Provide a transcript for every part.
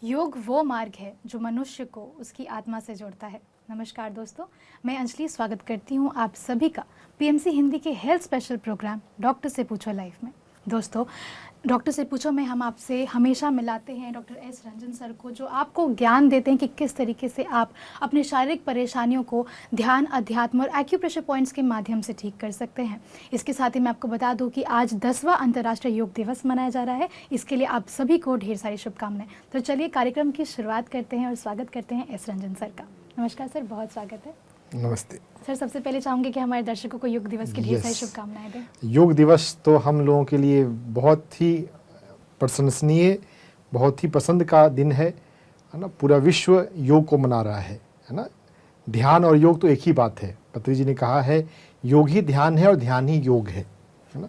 योग वो मार्ग है जो मनुष्य को उसकी आत्मा से जोड़ता है। नमस्कार दोस्तों, मैं अंजलि स्वागत करती हूँ आप सभी का पीएमसी हिंदी के हेल्थ स्पेशल प्रोग्राम डॉक्टर से पूछो लाइफ में। दोस्तों, डॉक्टर से पूछो में हम आपसे हमेशा मिलाते हैं डॉक्टर एस रंजन सर को, जो आपको ज्ञान देते हैं कि किस तरीके से आप अपने शारीरिक परेशानियों को ध्यान, अध्यात्म और एक्यूप्रेशर पॉइंट्स के माध्यम से ठीक कर सकते हैं। इसके साथ ही मैं आपको बता दूं कि आज 10वां अंतर्राष्ट्रीय योग दिवस मनाया जा रहा है। इसके लिए आप सभी को ढेर सारी शुभकामनाएं। तो चलिए कार्यक्रम की शुरुआत करते हैं और स्वागत करते हैं एस रंजन सर का। नमस्कार सर, बहुत स्वागत है। नमस्ते सर, सबसे पहले चाहूँगी कि हमारे दर्शकों को योग दिवस की ढेर सारी शुभकामनाएं दें। योग दिवस तो हम लोगों के लिए बहुत ही प्रशंसनीय, बहुत ही पसंद का दिन है ना। पूरा विश्व योग को मना रहा है ना। ध्यान और योग तो एक ही बात है। पतंजलि जी ने कहा है योग ही ध्यान है और ध्यान ही योग है ना।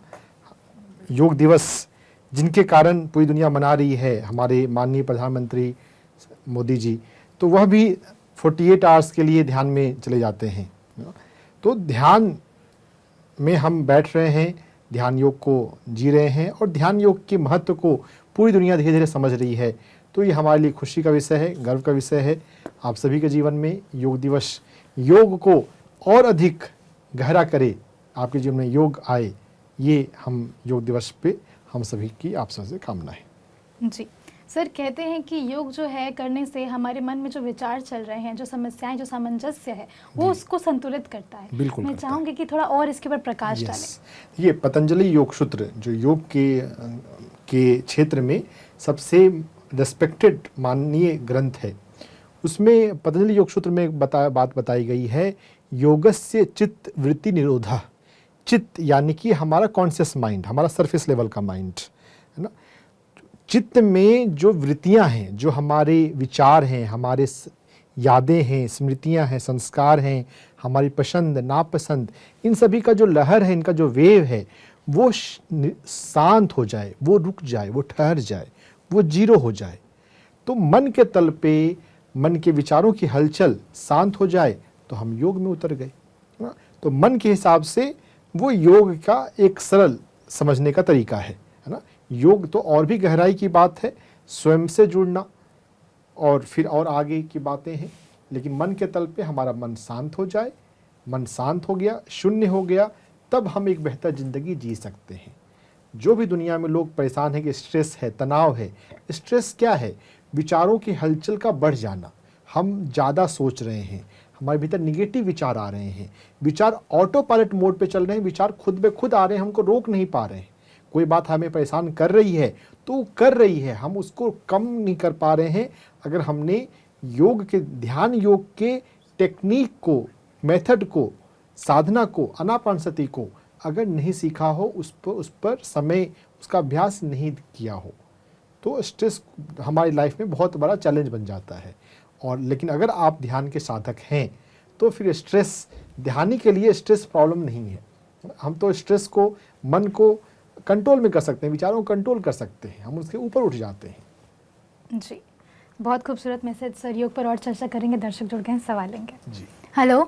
योग दिवस जिनके कारण पूरी दुनिया मना रही है, हमारे माननीय प्रधानमंत्री मोदी जी, तो वह भी 48 आवर्स के लिए ध्यान में चले जाते हैं। तो ध्यान में हम बैठ रहे हैं, ध्यान योग को जी रहे हैं और ध्यान योग के महत्व को पूरी दुनिया धीरे धीरे समझ रही है। तो ये हमारे लिए खुशी का विषय है, गर्व का विषय है। आप सभी के जीवन में योग दिवस योग को और अधिक गहरा करे, आपके जीवन में योग आए, ये हम योग दिवस पे हम सभी की आप सबसे कामना है। जी सर, कहते हैं कि योग जो है करने से हमारे मन में जो विचार चल रहे हैं, जो समस्याएं, जो सामंजस्य है, वो उसको संतुलित करता है। बिल्कुल मैं चाहूँगी कि थोड़ा और इसके ऊपर प्रकाश डालें। ये पतंजलि योग सूत्र जो योग के क्षेत्र में सबसे रेस्पेक्टेड माननीय ग्रंथ है, उसमें पतंजलि योग सूत्र में एक बात बताई गई है, योगस्य चित्त वृत्ति निरोधा। चित्त यानी कि हमारा कॉन्शियस माइंड, हमारा सरफेस लेवल का माइंड है ना। चित्त में जो वृत्तियां हैं, जो हमारे विचार हैं, हमारे यादें हैं, स्मृतियां हैं, संस्कार हैं, हमारी पसंद नापसंद, इन सभी का जो लहर है, इनका जो वेव है, वो शांत हो जाए, वो रुक जाए, वो ठहर जाए, वो जीरो हो जाए। तो मन के तल पे मन के विचारों की हलचल शांत हो जाए तो हम योग में उतर गए। तो मन के हिसाब से वो योग का एक सरल समझने का तरीका है ना। योग तो और भी गहराई की बात है, स्वयं से जुड़ना और फिर और आगे की बातें हैं। लेकिन मन के तल पे हमारा मन शांत हो जाए, मन शांत हो गया, शून्य हो गया, तब हम एक बेहतर ज़िंदगी जी सकते हैं। जो भी दुनिया में लोग परेशान हैं कि स्ट्रेस है, तनाव है। स्ट्रेस क्या है? विचारों की हलचल का बढ़ जाना। हम ज़्यादा सोच रहे हैं, हमारे भीतर निगेटिव विचार आ रहे हैं, विचार ऑटो पायलट मोड पे चल रहे हैं, विचार खुद ब खुद आ रहे हैं, हमको रोक नहीं पा रहे हैं। कोई बात हमें परेशान कर रही है तो कर रही है, हम उसको कम नहीं कर पा रहे हैं। अगर हमने योग के, ध्यान योग के टेक्निक को, मेथड को, साधना को, आनापानसति को अगर नहीं सीखा हो, उस पर समय, उसका अभ्यास नहीं किया हो, तो स्ट्रेस हमारी लाइफ में बहुत बड़ा चैलेंज बन जाता है। और लेकिन अगर आप ध्यान के साधक हैं तो फिर स्ट्रेस, ध्यानी के लिए स्ट्रेस प्रॉब्लम नहीं है। हम तो स्ट्रेस को, मन को कंट्रोल में कर सकते हैं, विचारों को कंट्रोल कर सकते हैं, हम उसके ऊपर उठ जाते हैं। जी, बहुत खूबसूरत मैसेज सर। योग पर और चर्चा करेंगे, दर्शक जुड़ गए हैं, सवाल लेंगे जी। हेलो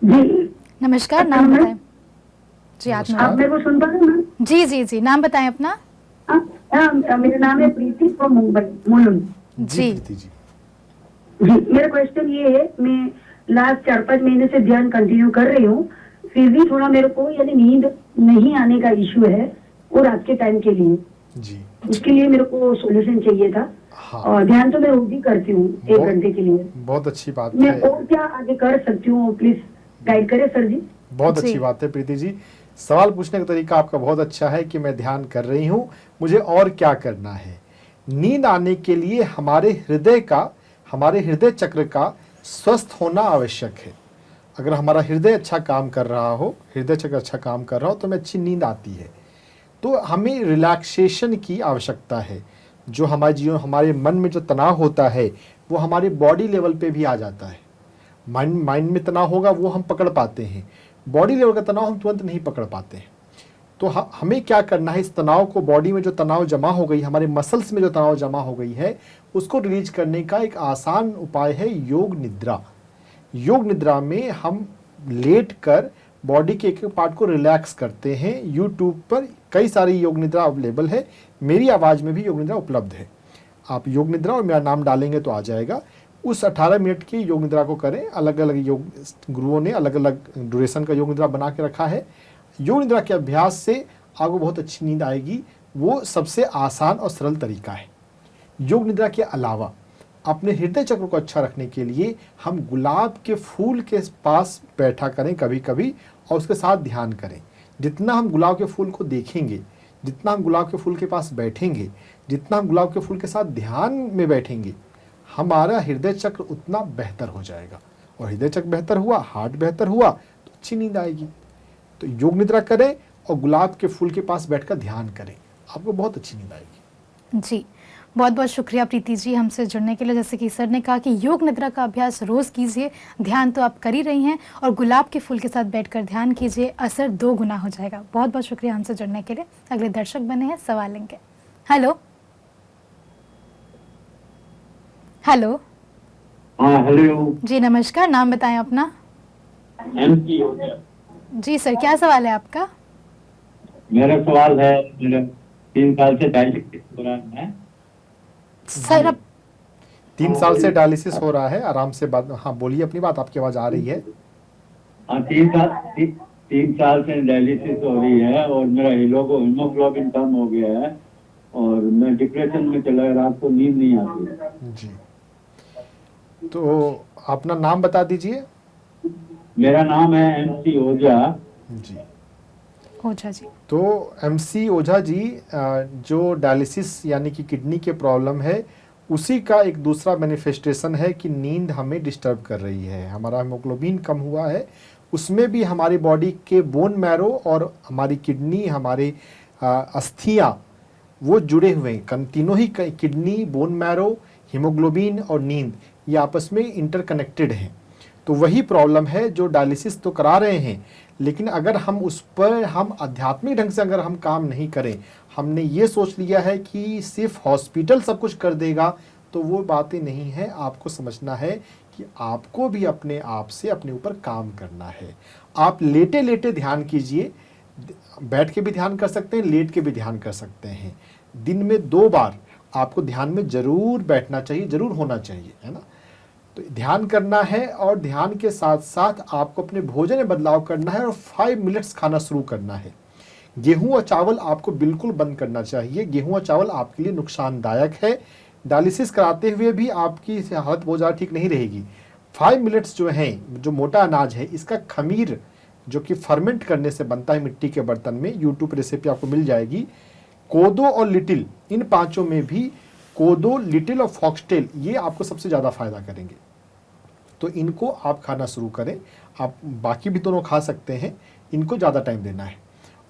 जी नमस्कार, नाम बताएं। जी आप मेरे को सुन पा रहे हैं? जी जी जी, नाम बताएं अपना। मेरा नाम है प्रीति फ्रॉम मुंबई, मुलुंड। जी प्रीति जी। जी, मेरा क्वेश्चन ये है, मैं लास्ट 4-5 महीने से ध्यान कंटिन्यू कर रही हूँ, फिर भी थोड़ा मेरे को यानी नींद नहीं आने का इश्यू है, और रात के टाइम के लिए जी, उसके लिए मेरे को सॉल्यूशन चाहिए था। हाँ। और ध्यान तो मैं रोज ही करती हूँ 1 घंटे के लिए। बहुत अच्छी बात मैं है। और क्या आगे कर सकती हूँ, प्लीज गाइड करें सर जी। बहुत अच्छी बात है प्रीति जी। सवाल पूछने का तरीका आपका बहुत अच्छा है कि मैं ध्यान कर रही हूँ, मुझे और क्या करना है। नींद आने के लिए हमारे हृदय चक्र का स्वस्थ होना आवश्यक है। अगर हमारा हृदय अच्छा काम कर रहा हो, हृदय चक्र अच्छा काम कर रहा हो, तो हमें अच्छी नींद आती है। तो हमें रिलैक्सेशन की आवश्यकता है। जो हमारे जीवन, हमारे मन में जो तनाव होता है, वो हमारे बॉडी लेवल पे भी आ जाता है। माइंड में तनाव होगा वो हम पकड़ पाते हैं, बॉडी लेवल का तनाव हम तुरंत नहीं पकड़ पाते हैं। तो हमें क्या करना है, इस तनाव को, बॉडी में जो तनाव जमा हो गई, हमारे मसल्स में जो तनाव जमा हो गई है, उसको रिलीज करने का एक आसान उपाय है योग निद्रा। योग निद्रा में हम लेट कर बॉडी के एक एक पार्ट को रिलैक्स करते हैं। यूट्यूब पर कई सारी योग निद्रा अवेलेबल है, मेरी आवाज़ में भी योग निद्रा उपलब्ध है। आप योग निद्रा और मेरा नाम डालेंगे तो आ जाएगा। उस 18 मिनट की योग निद्रा को करें। अलग अलग योग गुरुओं ने अलग अलग ड्यूरेशन का योग निद्रा बना के रखा है। योग निद्रा के अभ्यास से आपको बहुत अच्छी नींद आएगी। वो सबसे आसान और सरल तरीका है। योग निद्रा के अलावा अपने हृदय चक्र को अच्छा रखने के लिए हम गुलाब के फूल के पास बैठा करें कभी कभी और उसके साथ ध्यान करें। जितना हम गुलाब के फूल को देखेंगे, जितना हम गुलाब के फूल के पास बैठेंगे, जितना हम गुलाब के फूल के साथ ध्यान में बैठेंगे, हमारा हृदय चक्र उतना बेहतर हो जाएगा। और हृदय चक्र बेहतर हुआ, हार्ट बेहतर हुआ तो अच्छी नींद आएगी। तो योग निद्रा करें और गुलाब के फूल के पास बैठकर ध्यान करें, आपको बहुत अच्छी नींद आएगी। जी, बहुत बहुत शुक्रिया प्रीति जी हमसे जुड़ने के लिए। जैसे कि सर ने कहा कि योग निद्रा का अभ्यास रोज़ कीजिए, ध्यान तो आप कर ही रही हैं, और गुलाब के फूल के साथ बैठकर ध्यान कीजिए, असर 2 गुना हो जाएगा। बहुत बहुत शुक्रिया हमसे जुड़ने के लिए। अगले दर्शक बने हैं, सवाल लेंगे। Hello hello. हाँ हेलो जी नमस्कार, नाम बताएं अपना। MC हो गया। जी सर, क्या सवाल है आपका? मेरा सवाल है, मेरा 3 साल से डायलिसिस हो रहा है। सर अब 3 साल से डायलिसिस हो रहा है, आराम से बात, हाँ बोलिए अपनी बात, आपकी आवाज़ आ रही है। हाँ 3 साल से डायलिसिस हो रही है और मेरा हीमोग्लोबिन कम हो गया है और मैं डिप्रेशन में चला गया, रात को नींद नहीं आती। जी, तो अपना नाम बता दीजिए। मेरा नाम है MC ओझा। जी, ओझा जी। तो MC ओझा जी, जो डायलिसिस यानी कि किडनी के प्रॉब्लम है, उसी का एक दूसरा मैनिफेस्टेशन है कि नींद हमें डिस्टर्ब कर रही है। हमारा हीमोग्लोबिन कम हुआ है, उसमें भी हमारी बॉडी के बोन मैरो और हमारी किडनी, हमारे अस्थियाँ वो जुड़े हुए हैं। तीनों ही किडनी, बोन मैरो, हीमोग्लोबिन और नींद ये आपस में इंटरकनेक्टेड हैं। तो वही प्रॉब्लम है जो डायलिसिस तो करा रहे हैं, लेकिन अगर हम उस पर हम आध्यात्मिक ढंग से अगर हम काम नहीं करें, हमने ये सोच लिया है कि सिर्फ हॉस्पिटल सब कुछ कर देगा, तो वो बातें नहीं है। आपको समझना है कि आपको भी अपने आप से अपने ऊपर काम करना है। आप लेटे लेटे ध्यान कीजिए, बैठ के भी ध्यान कर सकते हैं, लेट के भी ध्यान कर सकते हैं। दिन में 2 बार आपको ध्यान में ज़रूर बैठना चाहिए, ज़रूर होना चाहिए, है ना। तो ध्यान करना है और ध्यान के साथ साथ आपको अपने भोजन में बदलाव करना है और 5 मिनट्स खाना शुरू करना है। गेहूं और चावल आपको बिल्कुल बंद करना चाहिए। गेहूं और चावल आपके लिए नुकसानदायक है। डायलिसिस कराते हुए भी आपकी हालत बहुत ज़्यादा ठीक नहीं रहेगी। 5 मिनट्स जो हैं, जो मोटा अनाज है, इसका खमीर जो कि फर्मेंट करने से बनता है मिट्टी के बर्तन में, यूट्यूब रेसिपी आपको मिल जाएगी। कोदो और लिटिल, इन 5 में भी कोदो, लिटिल और फॉक्सटेल ये आपको सबसे ज़्यादा फायदा करेंगे। तो इनको आप खाना शुरू करें। आप बाकी भी दोनों खा सकते हैं, इनको ज़्यादा टाइम देना है।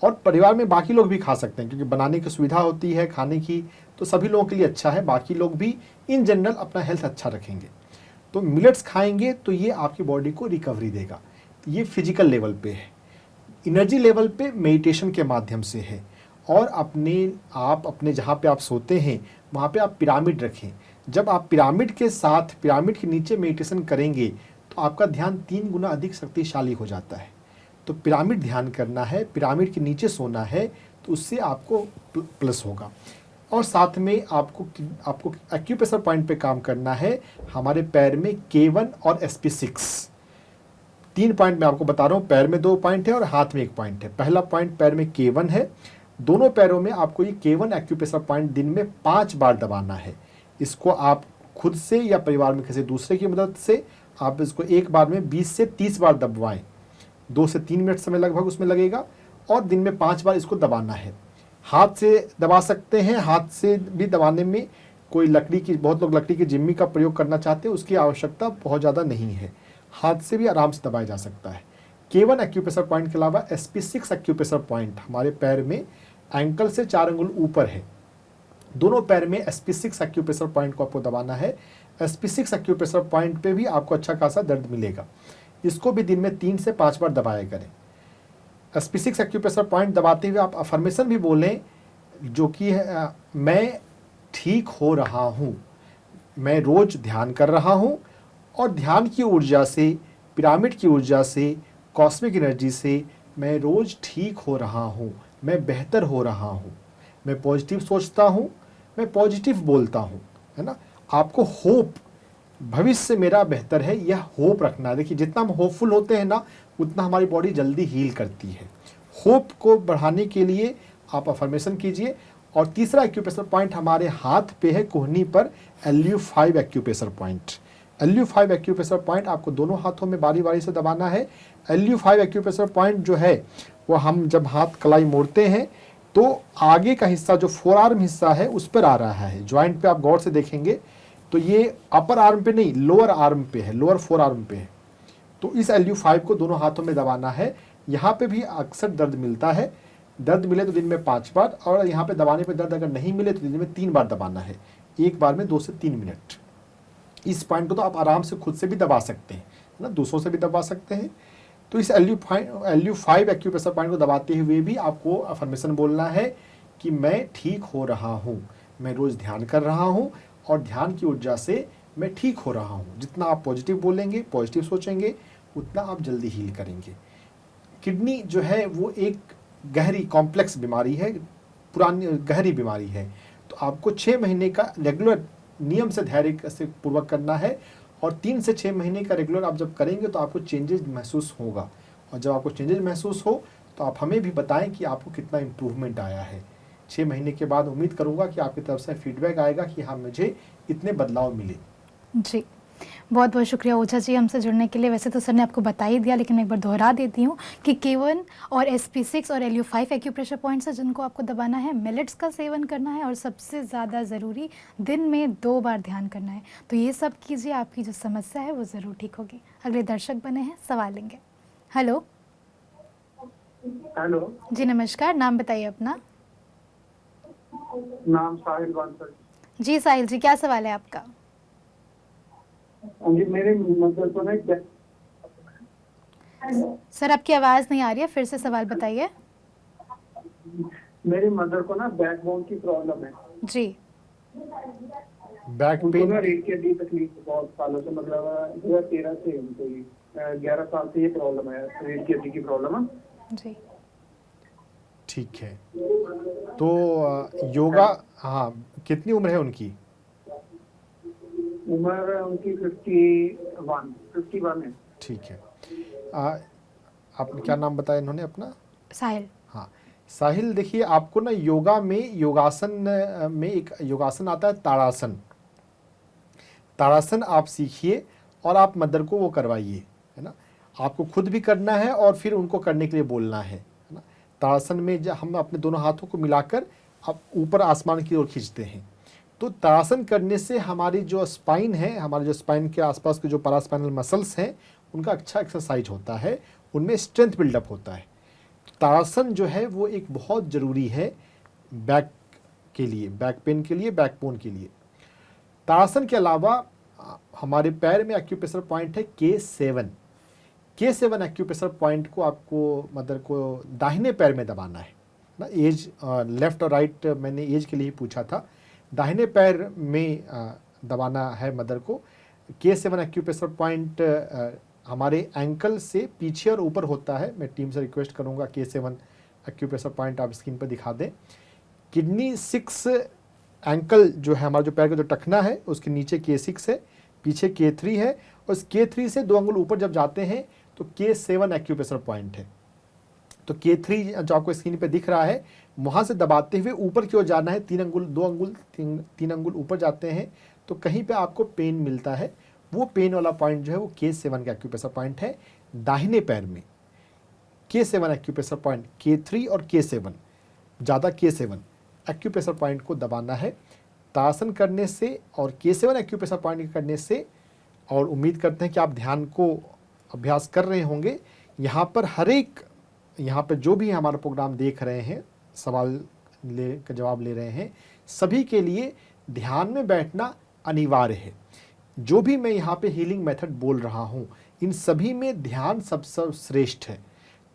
और परिवार में बाकी लोग भी खा सकते हैं, क्योंकि बनाने की सुविधा होती है खाने की, तो सभी लोगों के लिए अच्छा है। बाकी लोग भी इन जनरल अपना हेल्थ अच्छा रखेंगे। तो मिलेट्स खाएंगे तो ये आपकी बॉडी को रिकवरी देगा। ये फिजिकल लेवल पे है। एनर्जी लेवल पे मेडिटेशन के माध्यम से है। और अपने जहाँ पे आप सोते हैं वहाँ पे आप पिरामिड रखें। जब आप पिरामिड के साथ, पिरामिड के नीचे मेडिटेशन करेंगे तो आपका ध्यान 3 गुना अधिक शक्तिशाली हो जाता है। तो पिरामिड ध्यान करना है, पिरामिड के नीचे सोना है, तो उससे आपको प्लस होगा। और साथ में आपको एक्यूप्रेशर पॉइंट पे काम करना है। हमारे पैर में K1 और SP6 3 पॉइंट मैं आपको बता रहा हूँ। पैर में 2 पॉइंट है और हाथ में 1 पॉइंट है। पहला पॉइंट पैर में K1 है। दोनों पैरों में आपको ये K1 एक्यूप्रेशर पॉइंट दिन में 5 बार दबाना है। इसको आप खुद से या परिवार में किसी दूसरे की मदद से आप इसको एक बार में 20 से 30 बार दबाएं। 2 से 3 मिनट समय लगभग उसमें लगेगा और दिन में 5 बार इसको दबाना है। हाथ से दबा सकते हैं। हाथ से भी दबाने में कोई बहुत लोग लकड़ी की जिम्मी का प्रयोग करना चाहते हैं, उसकी आवश्यकता बहुत ज़्यादा नहीं है। हाथ से भी आराम से दबाया जा सकता है। K1 एक्यूप्रेशर पॉइंट के अलावा SP6 एक्यूप्रेशर पॉइंट हमारे पैर में एंकल से 4 अंगुल ऊपर है। दोनों पैर में SP6 एक्यूप्रेशर पॉइंट को आपको दबाना है। SP6 एक्यूप्रेशर पॉइंट पे भी आपको अच्छा खासा दर्द मिलेगा। इसको भी दिन में 3 से 5 बार दबाया करें। SP6 एक्यूप्रेशर पॉइंट दबाते हुए आप अफर्मेशन भी बोलें, जो कि है मैं ठीक हो रहा हूँ, मैं रोज ध्यान कर रहा हूँ और ध्यान की ऊर्जा से, पिरामिड की ऊर्जा से कॉस्मिक एनर्जी से मैं रोज़ ठीक हो रहा हूँ, मैं बेहतर हो रहा हूँ, मैं पॉजिटिव सोचता हूँ, मैं पॉजिटिव बोलता हूँ, है ना। आपको होप, भविष्य मेरा बेहतर है, यह होप रखना है। देखिए जितना हम होपफुल होते हैं ना, उतना हमारी बॉडी जल्दी हील करती है। होप को बढ़ाने के लिए आप अफर्मेशन कीजिए। और तीसरा एक्यूप्रेशर पॉइंट हमारे हाथ पे है, कोहनी पर, LU5 acupressure point. LU5 acupressure point आपको दोनों हाथों में बारी बारी से दबाना है। LU5 एक्यूप्रेशर पॉइंट जो है वो हम जब हाथ कलाई मोड़ते हैं तो आगे का हिस्सा जो फोर आर्म हिस्सा है उस पर आ रहा है। ज्वाइंट पे आप गौर से देखेंगे तो ये अपर आर्म पे नहीं, लोअर आर्म पे है, लोअर फोर आर्म पे है। तो इस LU5 को दोनों हाथों में दबाना है। यहाँ पे भी अक्सर दर्द मिलता है, दर्द मिले तो दिन में 5 बार, और यहाँ पे दबाने पे दर्द अगर नहीं मिले तो दिन में 3 बार दबाना है, एक बार में 2 से 3 मिनट। इस पॉइंट को तो आप आराम से खुद से भी दबा सकते हैं, है ना, दूसरों से भी दबा सकते हैं। तो इस LU5 एक्यूप्रेशर पॉइंट को दबाते हुए भी आपको अफर्मेशन बोलना है कि मैं ठीक हो रहा हूँ, मैं रोज़ ध्यान कर रहा हूँ और ध्यान की ऊर्जा से मैं ठीक हो रहा हूँ। जितना आप पॉजिटिव बोलेंगे, पॉजिटिव सोचेंगे, उतना आप जल्दी हील करेंगे। किडनी जो है वो एक गहरी कॉम्प्लेक्स बीमारी है, पुरानी गहरी बीमारी है। तो आपको 6 महीने का रेगुलर नियम से धैर्य से पूर्वक करना है, और 3 से 6 महीने का रेगुलर आप जब करेंगे तो आपको चेंजेस महसूस होगा। और जब आपको चेंजेस महसूस हो तो आप हमें भी बताएं कि आपको कितना इम्प्रूवमेंट आया है। 6 महीने के बाद उम्मीद करूँगा कि आपकी तरफ से फीडबैक आएगा कि हाँ, मुझे इतने बदलाव मिले। जी, बहुत बहुत शुक्रिया ओझा जी हमसे जुड़ने के लिए। वैसे तो सर ने आपको बता ही दिया, लेकिन मैं एक बार दोहरा देती हूँ कि K1 और SP6 और LU5 एक्यूप्रेशर पॉइंट्स है जिनको आपको दबाना है। मिलेट्स का सेवन करना है और सबसे ज़्यादा ज़रूरी दिन में 2 बार ध्यान करना है। तो ये सब कीजिए, आपकी जो समस्या है वो ज़रूर ठीक होगी। अगले दर्शक बने हैं, सवाल लेंगे। हेलो हेलो जी, नमस्कार, नाम बताइए अपना। नाम साहिल बांसल। जी साहिल जी, क्या सवाल है आपका? जी मेरे मतलब तो नहीं, सर आपकी आवाज़ नहीं आ रही है, फिर से सवाल बताइए। मेरी मदर को ना बैकबोन की प्रॉब्लम है। जी, बैक उनको पेन, ना रीढ़ की हड्डी तकलीफ बहुत सालों से, मतलब 2013 से उनको ये 11 साल से ये प्रॉब्लम है, रीढ़ की हड्डी की प्रॉब्लम है। जी, ठीक है। तो योगा, हाँ, कितनी उम्र है उनकी? उम्र उनकी 51 है। ठीक है। आपने क्या नाम बताया इन्होंने अपना? साहिल। हाँ साहिल, देखिए आपको ना योगा में, योगासन में एक योगासन आता है ताड़ासन। ताड़ासन आप सीखिए और आप मदर को वो करवाइए, है ना। आपको खुद भी करना है और फिर उनको करने के लिए बोलना है ना। ताड़ासन में जब हम अपने दोनों हाथों को मिलाकर आप ऊपर आसमान की ओर खींचते हैं, तो ताड़ासन करने से हमारी जो स्पाइन है, हमारे जो स्पाइन के आसपास के जो पैरास्पाइनल मसल्स हैं, उनका अच्छा एक्सरसाइज होता है, उनमें स्ट्रेंथ बिल्डअप होता है। ताड़ासन जो है वो एक बहुत ज़रूरी है बैक के लिए, बैक पेन के लिए, बैकबोन के लिए। ताड़ासन के अलावा हमारे पैर में एक्यूप्रेशर पॉइंट है K7। K7 एक्यूप्रेशर पॉइंट को आपको मदर को दाहिने पैर में दबाना है ना। एज लेफ्ट और राइट मैंने एज के लिए ही पूछा था, दाहिने पैर में दबाना है मदर को। K7 एक्यूप्रेशर पॉइंट हमारे एंकल से पीछे और ऊपर होता है। मैं टीम से रिक्वेस्ट करूंगा K7 एक्यूप्रेशर पॉइंट आप स्क्रीन पर दिखा दें। किडनी 6 एंकल जो है, हमारा जो पैर का जो टखना है उसके नीचे K6 है, पीछे K3 है, और इस K3 से 2 अंगुल ऊपर जब जाते हैं तो K7 एक्यूप्रेशर पॉइंट है। तो K3 जो आपको स्क्रीन पे दिख रहा है, वहाँ से दबाते हुए ऊपर की ओर जाना है। 3 अंगुल, 2 अंगुल, 3 अंगुल ऊपर जाते हैं तो कहीं पे आपको पेन मिलता है। वो पेन वाला पॉइंट जो है वो K7 का एक्यूप्रेशर पॉइंट है दाहिने पैर में। K7 एक्यूप्रेशर पॉइंट, K3 और K7, ज़्यादा K7 एक्यूप्रेशर पॉइंट को दबाना है ताड़ासन करने से और K7 एक्यूप्रेशर पॉइंट करने से। और उम्मीद करते हैं कि आप ध्यान को अभ्यास कर रहे होंगे। यहाँ पर हर एक, यहाँ पर जो भी हमारा प्रोग्राम देख रहे हैं, सवाल का जवाब ले रहे हैं, सभी के लिए ध्यान में बैठना अनिवार्य है। जो भी मैं यहाँ पे हीलिंग मेथड बोल रहा हूँ, इन सभी में ध्यान सबसे श्रेष्ठ है।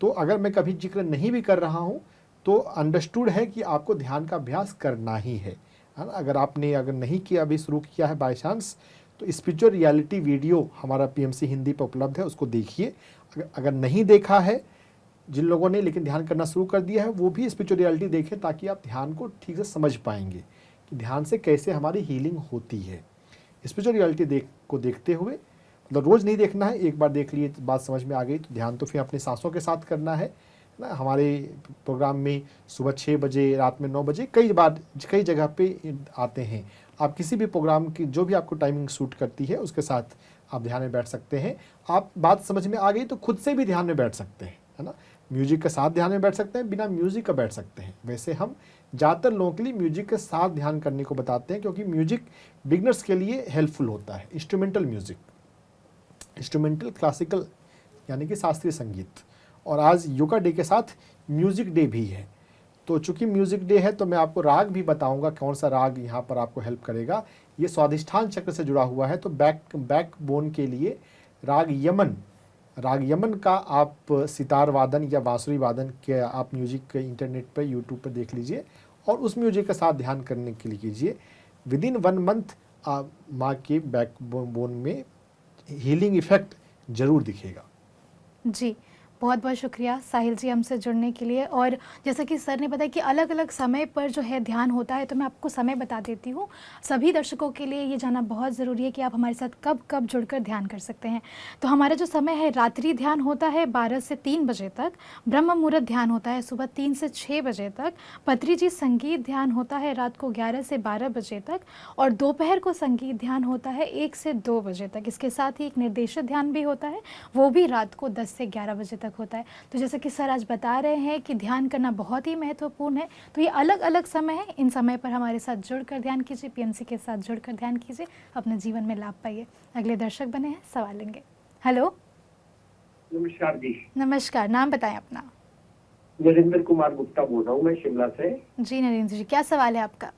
तो अगर मैं कभी जिक्र नहीं भी कर रहा हूँ तो अंडरस्टूड है कि आपको ध्यान का अभ्यास करना ही है ना। अगर आपने नहीं किया, अभी शुरू किया है बाय चांस, तो स्पिरिचुअल रियलिटी वीडियो हमारा पीएमसी हिंदी पर उपलब्ध है, उसको देखिए। अगर नहीं देखा है जिन लोगों ने लेकिन ध्यान करना शुरू कर दिया है वो भी स्पिरिचुअल रियलिटी देखें, ताकि आप ध्यान को ठीक से समझ पाएंगे कि ध्यान से कैसे हमारी हीलिंग होती है। स्पिरिचुअल रियलिटी को देखते हुए, मतलब रोज़ नहीं देखना है, एक बार देख लिए तो बात समझ में आ गई तो ध्यान तो फिर अपनी सांसों के साथ करना है ना। हमारे प्रोग्राम में सुबह 6 बजे, रात में 9 बजे कई जगह पे आते हैं। आप किसी भी प्रोग्राम की जो भी आपको टाइमिंग सूट करती है उसके साथ आप ध्यान में बैठ सकते हैं। आप बात समझ में आ गई तो खुद से भी ध्यान में बैठ सकते हैं, है ना। म्यूजिक के साथ ध्यान में बैठ सकते हैं, बिना म्यूजिक का बैठ सकते हैं। वैसे हम ज़्यादातर लोगों के लिए म्यूजिक के साथ ध्यान करने को बताते हैं, क्योंकि म्यूजिक बिगनर्स के लिए हेल्पफुल होता है। इंस्ट्रूमेंटल म्यूजिक, इंस्ट्रूमेंटल क्लासिकल यानी कि शास्त्रीय संगीत। और आज योगा डे के साथ म्यूजिक डे भी है, तो चूंकि म्यूजिक डे है तो मैं आपको राग भी बताऊंगा कौन सा राग यहाँ पर आपको हेल्प करेगा। ये स्वादिष्ठान चक्र से जुड़ा हुआ है, तो बैक बोन के लिए राग यमन का आप सितार वादन या बांसुरी वादन के आप म्यूजिक के इंटरनेट पर यूट्यूब पर देख लीजिए और उस म्यूजिक के साथ ध्यान करने के लिए कीजिए। विदिन 1 मंथ माँ के बैक बोन में हीलिंग इफेक्ट जरूर दिखेगा। जी, बहुत बहुत शुक्रिया साहिल जी हमसे जुड़ने के लिए। और जैसा कि सर ने बताया कि अलग अलग समय पर जो है ध्यान होता है, तो मैं आपको समय बता देती हूँ। सभी दर्शकों के लिए ये जानना बहुत ज़रूरी है कि आप हमारे साथ कब कब जुड़कर ध्यान कर सकते हैं। तो हमारा जो समय है, रात्रि ध्यान होता है 12 से 3 बजे तक, ब्रह्म मुहूर्त ध्यान होता है सुबह 3 से 6 बजे तक, पत्री जी संगीत ध्यान होता है रात को 11 से 12 बजे तक, और दोपहर को संगीत ध्यान होता है 1 से 2 बजे तक। इसके साथ ही एक निर्देशित ध्यान भी होता है, वो भी रात को 10 से 11 बजे तक होता है। तो जैसा कि सर आज बता रहे हैं कि ध्यान करना बहुत ही महत्वपूर्ण है, तो ये अलग अलग समय है, इन समय पर हमारे साथ जुड़कर ध्यान कीजिए, पीएमसी के साथ जुड़कर ध्यान कीजिए, अपने जीवन में लाभ पाइए। अगले दर्शक बने हैं, सवाल लेंगे। हेलो, नमस्कार जी। नमस्कार, नाम बताएं अपना। नरेंद्र कुमार गुप्ता बोल रहा हूँ मैं शिमला से। जी नरेंद्र जी, क्या सवाल है आपका?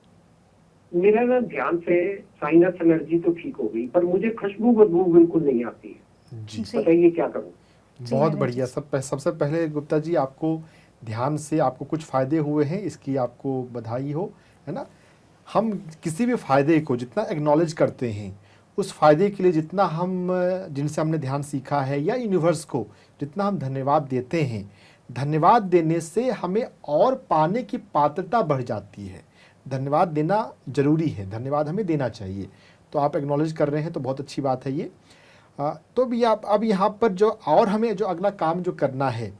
मेरा ना ध्यान से साइनस एलर्जी तो ठीक हो गई, पर मुझे खुशबू बदबू बिल्कुल नहीं आती है। जी, बताइए क्या करूँ? बहुत बढ़िया। सबसे पहले गुप्ता जी, आपको ध्यान से आपको कुछ फ़ायदे हुए हैं, इसकी आपको बधाई हो, है ना। हम किसी भी फ़ायदे को जितना एक्नॉलेज करते हैं, उस फ़ायदे के लिए जितना हम जिनसे हमने ध्यान सीखा है या यूनिवर्स को जितना हम धन्यवाद देते हैं, धन्यवाद देने से हमें और पाने की पात्रता बढ़ जाती है। धन्यवाद देना ज़रूरी है, धन्यवाद हमें देना चाहिए। तो आप एक्नॉलेज कर रहे हैं तो बहुत अच्छी बात है ये। तो भी आप अब यहाँ पर जो और हमें जो अगला काम जो करना है,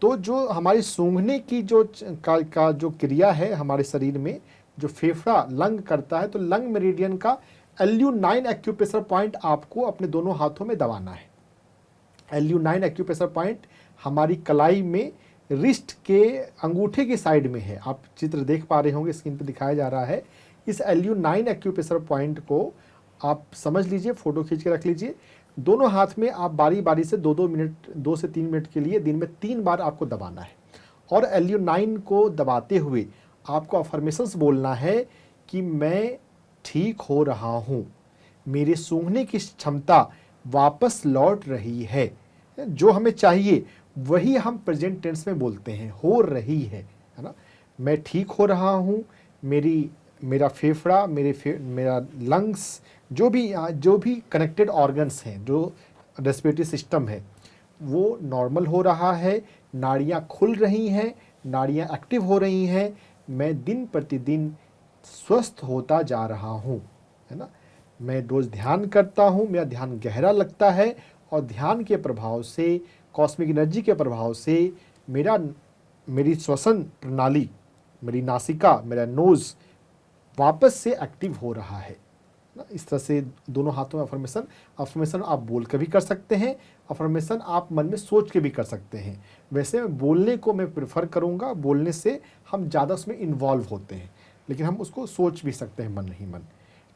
तो जो हमारी सूंघने की जो जो क्रिया है हमारे शरीर में, जो फेफड़ा लंग करता है, तो लंग मेरिडियन का LU9 एक्यूप्रेशर पॉइंट आपको अपने दोनों हाथों में दबाना है। LU9 एक्यूप्रेशर पॉइंट हमारी कलाई में रिस्ट के अंगूठे की साइड में है। आप चित्र देख पा रहे होंगे, स्क्रीन पर दिखाया जा रहा है। इस LU9 एक्यूप्रेशर पॉइंट को आप समझ लीजिए, फोटो खींच के रख लीजिए। दोनों हाथ में आप बारी बारी से 2 से 3 मिनट के लिए दिन में 3 बार आपको दबाना है। और LU9 को दबाते हुए आपको अफर्मेशंस बोलना है कि मैं ठीक हो रहा हूँ, मेरे सूंघने की क्षमता वापस लौट रही है। जो हमें चाहिए वही हम प्रेजेंट टेंस में बोलते हैं, हो रही है ना। मैं ठीक हो रहा हूँ, मेरा फेफड़ा, मेरा लंग्स, जो भी कनेक्टेड ऑर्गन्स हैं, जो रेस्पिरेटरी सिस्टम है, वो नॉर्मल हो रहा है, नाड़ियाँ खुल रही हैं, नाड़ियाँ एक्टिव हो रही हैं, मैं दिन प्रतिदिन स्वस्थ होता जा रहा हूँ, है ना। मैं रोज़ ध्यान करता हूँ, मेरा ध्यान गहरा लगता है, और ध्यान के प्रभाव से, कॉस्मिक एनर्जी के प्रभाव से मेरी श्वसन प्रणाली, मेरी नासिका, मेरा नोज़ वापस से एक्टिव हो रहा है ना। इस तरह से दोनों हाथों में अफर्मेशन आप बोल कर भी कर सकते हैं, अफर्मेशन आप मन में सोच के भी कर सकते हैं। वैसे बोलने को मैं प्रेफर करूंगा, बोलने से हम ज़्यादा उसमें इन्वॉल्व होते हैं, लेकिन हम उसको सोच भी सकते हैं मन ही मन।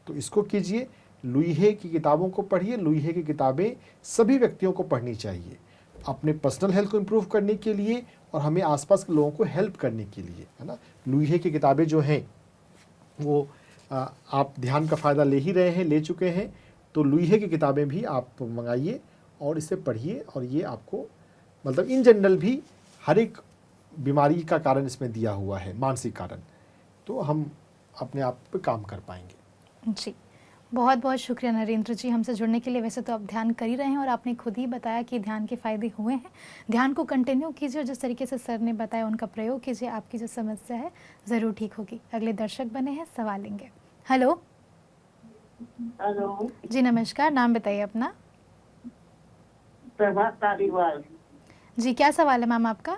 तो इसको कीजिए। लुईहे की किताबों को पढ़िए। लुईहे की किताबें सभी व्यक्तियों को पढ़नी चाहिए, अपने पर्सनल हेल्थ को इम्प्रूव करने के लिए और हमें आसपास के लोगों को हेल्प करने के लिए, है ना। लुईहे की किताबें जो हैं वो आप ध्यान का फ़ायदा ले ही रहे हैं, ले चुके हैं, तो लुईहे की किताबें भी आप मंगाइए और इसे पढ़िए। और ये आपको मतलब इन जनरल भी हर एक बीमारी का कारण इसमें दिया हुआ है, मानसिक कारण, तो हम अपने आप पे काम कर पाएंगे। जी, बहुत बहुत शुक्रिया नरेंद्र जी हमसे जुड़ने के लिए। वैसे तो आप ध्यान कर ही रहे हैं और आपने खुद ही बताया कि ध्यान के फ़ायदे हुए हैं। ध्यान को कंटिन्यू कीजिए और जिस तरीके से सर ने बताया उनका प्रयोग कीजिए, आपकी जो समस्या है ज़रूर ठीक होगी। अगले दर्शक बने हैं, सवाल लेंगे। हेलो हेलो, जी नमस्कार, नाम बताइए अपना। प्रभात तारीवाल। जी क्या सवाल है मैम आपका?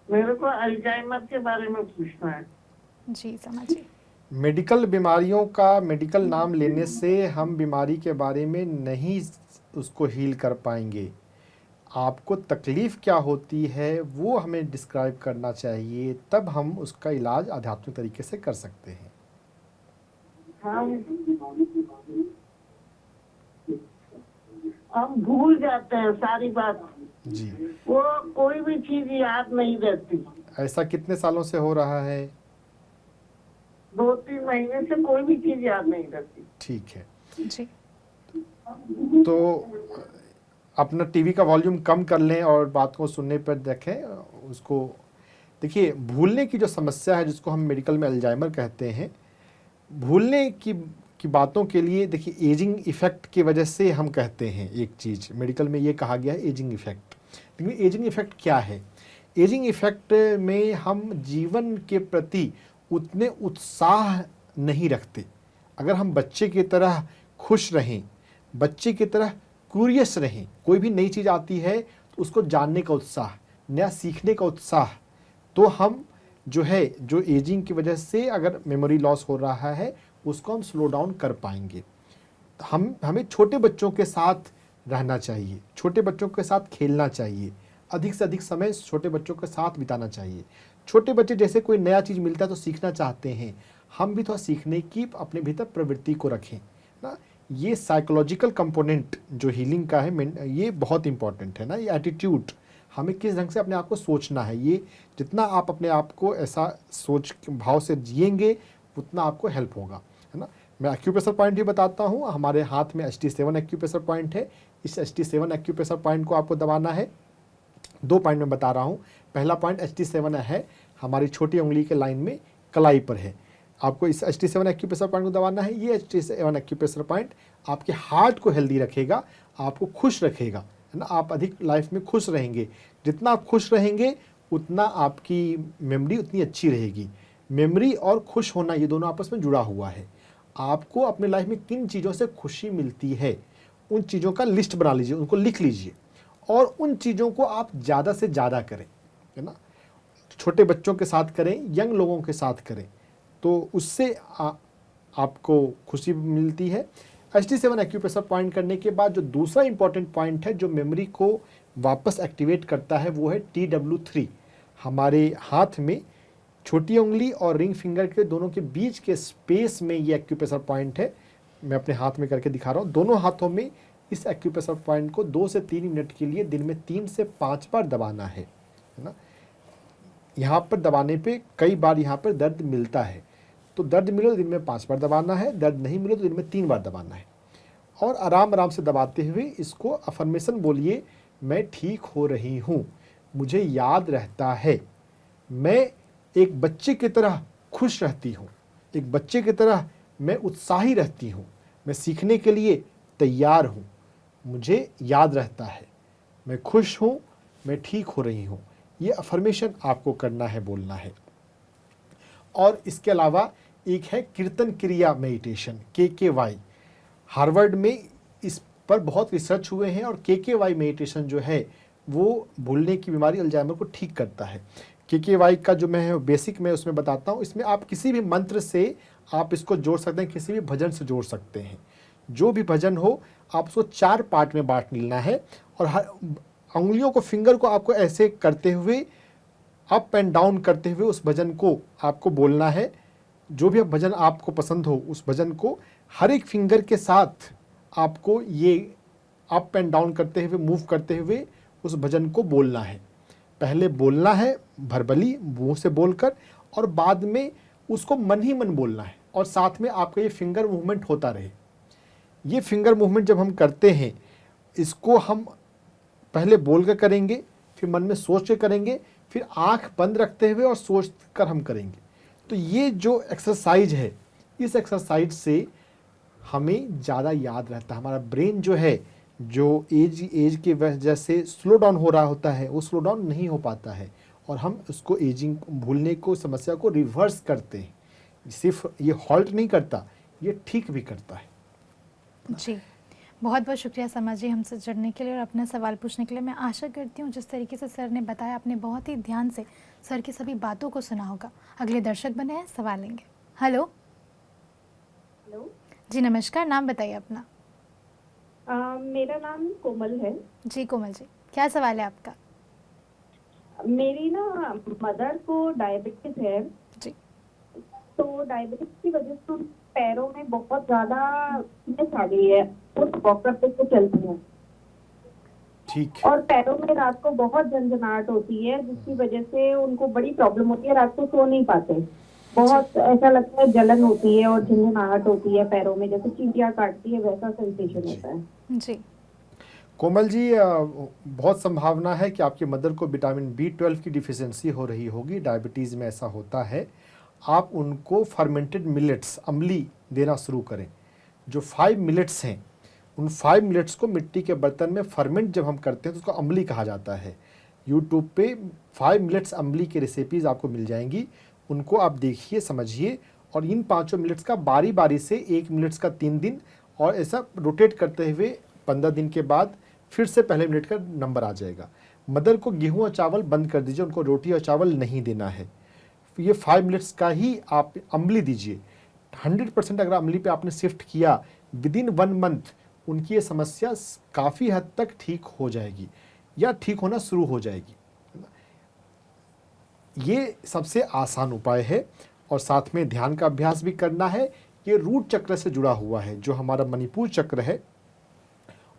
मेरे को अल्जाइमर के बारे में पूछना है। जी समझिए। मेडिकल बीमारियों का मेडिकल नाम लेने से हम बीमारी के बारे में नहीं उसको हील कर पाएंगे। आपको तकलीफ़ क्या होती है वो हमें डिस्क्राइब करना चाहिए, तब हम उसका इलाज आध्यात्मिक तरीके से कर सकते हैं। हम भूल जाते हैं सारी बात, जी, वो कोई भी चीज याद नहीं रहती। ऐसा कितने सालों से हो रहा है? 2-3 महीने से कोई भी चीज याद नहीं रहती। ठीक है, जी तो अपना टीवी का वॉल्यूम कम कर लें और बात को सुनने पर देखें उसको। देखिए, भूलने की जो समस्या है जिसको हम मेडिकल में अल्जाइमर कहते हैं, भूलने की बातों के लिए देखिए एजिंग इफ़ेक्ट की वजह से हम कहते हैं एक चीज़, मेडिकल में ये कहा गया है एजिंग इफ़ेक्ट। लेकिन एजिंग इफ़ेक्ट क्या है? एजिंग इफ़ेक्ट में हम जीवन के प्रति उतने उत्साह नहीं रखते। अगर हम बच्चे की तरह खुश रहें, बच्चे की तरह क्यूरियस रहें, कोई भी नई चीज़ आती है तो उसको जानने का उत्साह, नया सीखने का उत्साह, तो हम जो है जो एजिंग की वजह से अगर मेमोरी लॉस हो रहा है उसको हम स्लो डाउन कर पाएंगे। हमें छोटे बच्चों के साथ रहना चाहिए, छोटे बच्चों के साथ खेलना चाहिए, अधिक से अधिक समय छोटे बच्चों के साथ बिताना चाहिए। छोटे बच्चे जैसे कोई नया चीज़ मिलता है तो सीखना चाहते हैं, हम भी थोड़ा सीखने की अपने भीतर प्रवृत्ति को रखें ना। ये साइकोलॉजिकल कंपोनेंट जो हीलिंग का है, ये बहुत इंपॉर्टेंट है ना। ये एटीट्यूड, हमें किस ढंग से अपने आप को सोचना है, ये जितना आप अपने आप को ऐसा सोच भाव से जिएंगे उतना आपको हेल्प होगा, है ना। मैं एक्यूप्रेशर पॉइंट भी बताता हूँ। हमारे हाथ में HT7 एक्यूप्रेशर पॉइंट है। इस HT7 एक्यूप्रेशर पॉइंट को आपको दबाना है। 2 पॉइंट में बता रहा हूँ। पहला पॉइंट HT7 है, हमारी छोटी उंगली के लाइन में कलाई पर है। आपको इस HT7 एक्यूप्रेशर पॉइंट को दबाना है। ये HT7 एक्यूप्रेशर पॉइंट आपके हार्ट को हेल्दी रखेगा, आपको खुश रखेगा, है ना। आप अधिक लाइफ में खुश रहेंगे। जितना आप खुश रहेंगे उतना आपकी मेमोरी उतनी अच्छी रहेगी। मेमोरी और खुश होना ये दोनों आपस में जुड़ा हुआ है। आपको अपने लाइफ में किन चीज़ों से खुशी मिलती है उन चीज़ों का लिस्ट बना लीजिए, उनको लिख लीजिए और उन चीज़ों को आप ज़्यादा से ज़्यादा करें, है ना। छोटे बच्चों के साथ करें, यंग लोगों के साथ करें, तो उससे आपको खुशी मिलती है। HT7 एक्यूप्रेशर पॉइंट करने के बाद जो दूसरा इंपॉर्टेंट पॉइंट है जो मेमोरी को वापस एक्टिवेट करता है वो है TW3। हमारे हाथ में छोटी उंगली और रिंग फिंगर के दोनों के बीच के स्पेस में ये एक्यूप्रेशर पॉइंट है। मैं अपने हाथ में करके दिखा रहा हूँ। दोनों हाथों में इस एक्यूप्रेशर पॉइंट को 2 से 3 मिनट के लिए दिन में 3 से 5 बार दबाना है ना। यहाँ पर दबाने पे कई बार यहाँ पर दर्द मिलता है, तो दर्द मिले तो दिन में 5 बार दबाना है, दर्द नहीं मिले तो दिन में 3 बार दबाना है। और आराम आराम से दबाते हुए इसको अफर्मेशन बोलिए, मैं ठीक हो रही हूँ, मुझे याद रहता है, मैं एक बच्चे की तरह खुश रहती हूँ, एक बच्चे की तरह मैं उत्साही रहती हूँ, मैं सीखने के लिए तैयार हूँ, मुझे याद रहता है, मैं खुश हूँ, मैं ठीक हो रही हूँ। ये अफर्मेशन आपको करना है, बोलना है। और इसके अलावा एक है कीर्तन क्रिया मेडिटेशन, KKY। हार्वर्ड में इस पर बहुत रिसर्च हुए हैं और KKY मेडिटेशन जो है वो भूलने की बीमारी अल्जाइमर को ठीक करता है। KKY का जो मैं बेसिक में उसमें बताता हूँ। इसमें आप किसी भी मंत्र से आप इसको जोड़ सकते हैं, किसी भी भजन से जोड़ सकते हैं। जो भी भजन हो आप उसको 4 पार्ट में बांट लेना है और हर उंगलियों को, फिंगर को आपको ऐसे करते हुए अप एंड डाउन करते हुए उस भजन को आपको बोलना है। जो भी भजन आपको पसंद हो उस भजन को हर एक फिंगर के साथ आपको ये अप एंड डाउन करते हुए, मूव करते हुए उस भजन को बोलना है। पहले बोलना है भरबली मुंह से बोलकर और बाद में उसको मन ही मन बोलना है और साथ में आपका ये फिंगर मूवमेंट होता रहे। ये फिंगर मूवमेंट जब हम करते हैं इसको हम पहले बोल कर करेंगे, फिर मन में सोच के करेंगे, फिर आंख बंद रखते हुए और सोच कर हम करेंगे। तो ये जो एक्सरसाइज है, इस एक्सरसाइज से हमें ज़्यादा याद रहता है। हमारा ब्रेन जो है, जो एज की वजह से स्लो डाउन हो रहा होता है, वो स्लो डाउन नहीं हो पाता है और हम उसको एजिंग भूलने को, समस्या को रिवर्स करते हैं। सिर्फ ये हॉल्ट नहीं करता, ये ठीक भी करता है। जी, बहुत बहुत शुक्रिया समा जी हमसे जुड़ने के लिए और अपना सवाल पूछने के लिए। मैं आशा करती हूँ जिस तरीके से सर ने बताया, आपने बहुत ही ध्यान से सर की सभी बातों को सुना होगा। अगले दर्शक बने हैं, सवाल लेंगे। हेलो। हेलो। जी नमस्कार, नाम बताइए अपना। मेरा नाम कोमल है। जी कोमल जी, क्या सवाल है आपका? मेरी ना मदर को डायबिटीज है। जी। तो डायबिटीज की वजह से उन पैरों में बहुत ज्यादा वीकनेस आ गई है, वो डॉक्टर पे से चलती है। ठीक है। और पैरों में रात को बहुत झंझनाहट होती है, जिसकी वजह से उनको बड़ी प्रॉब्लम होती है, रात को सो नहीं पाते। बहुत ऐसा लगता है जलन होती है और झंझनाहट होती है पैरों में, जैसे चींटियां काटती है वैसा सेंसेशन होता है। जी कोमल जी, बहुत संभावना है कि आपकी मदर को विटामिन B12 की डिफिशियंसी हो रही होगी। डायबिटीज़ में ऐसा होता है। आप उनको फर्मेंटेड मिलेट्स, अम्ली देना शुरू करें। जो 5 मिलेट्स हैं, उन 5 मिलेट्स को मिट्टी के बर्तन में फर्मेंट जब हम करते हैं तो उसको अम्ली कहा जाता है। यूट्यूब पे 5 मिलेट्स अम्ली की रेसिपीज़ आपको मिल जाएंगी, उनको आप देखिए, समझिए और इन 5 मिलेट्स का बारी बारी से 1 मिलेट्स का 3 दिन और ऐसा रोटेट करते हुए 15 दिन के बाद फिर से पहले मिनट का नंबर आ जाएगा। मदर को गेहूं और चावल बंद कर दीजिए, उनको रोटी और चावल नहीं देना है। ये 5 मिनट्स का ही आप अम्ली दीजिए। 100% अगर अम्ली पे आपने शिफ्ट किया, विदिन 1 मंथ उनकी ये समस्या काफ़ी हद तक ठीक हो जाएगी या ठीक होना शुरू हो जाएगी। ये सबसे आसान उपाय है और साथ में ध्यान का अभ्यास भी करना है। ये रूट चक्र से जुड़ा हुआ है, जो हमारा मणिपुर चक्र है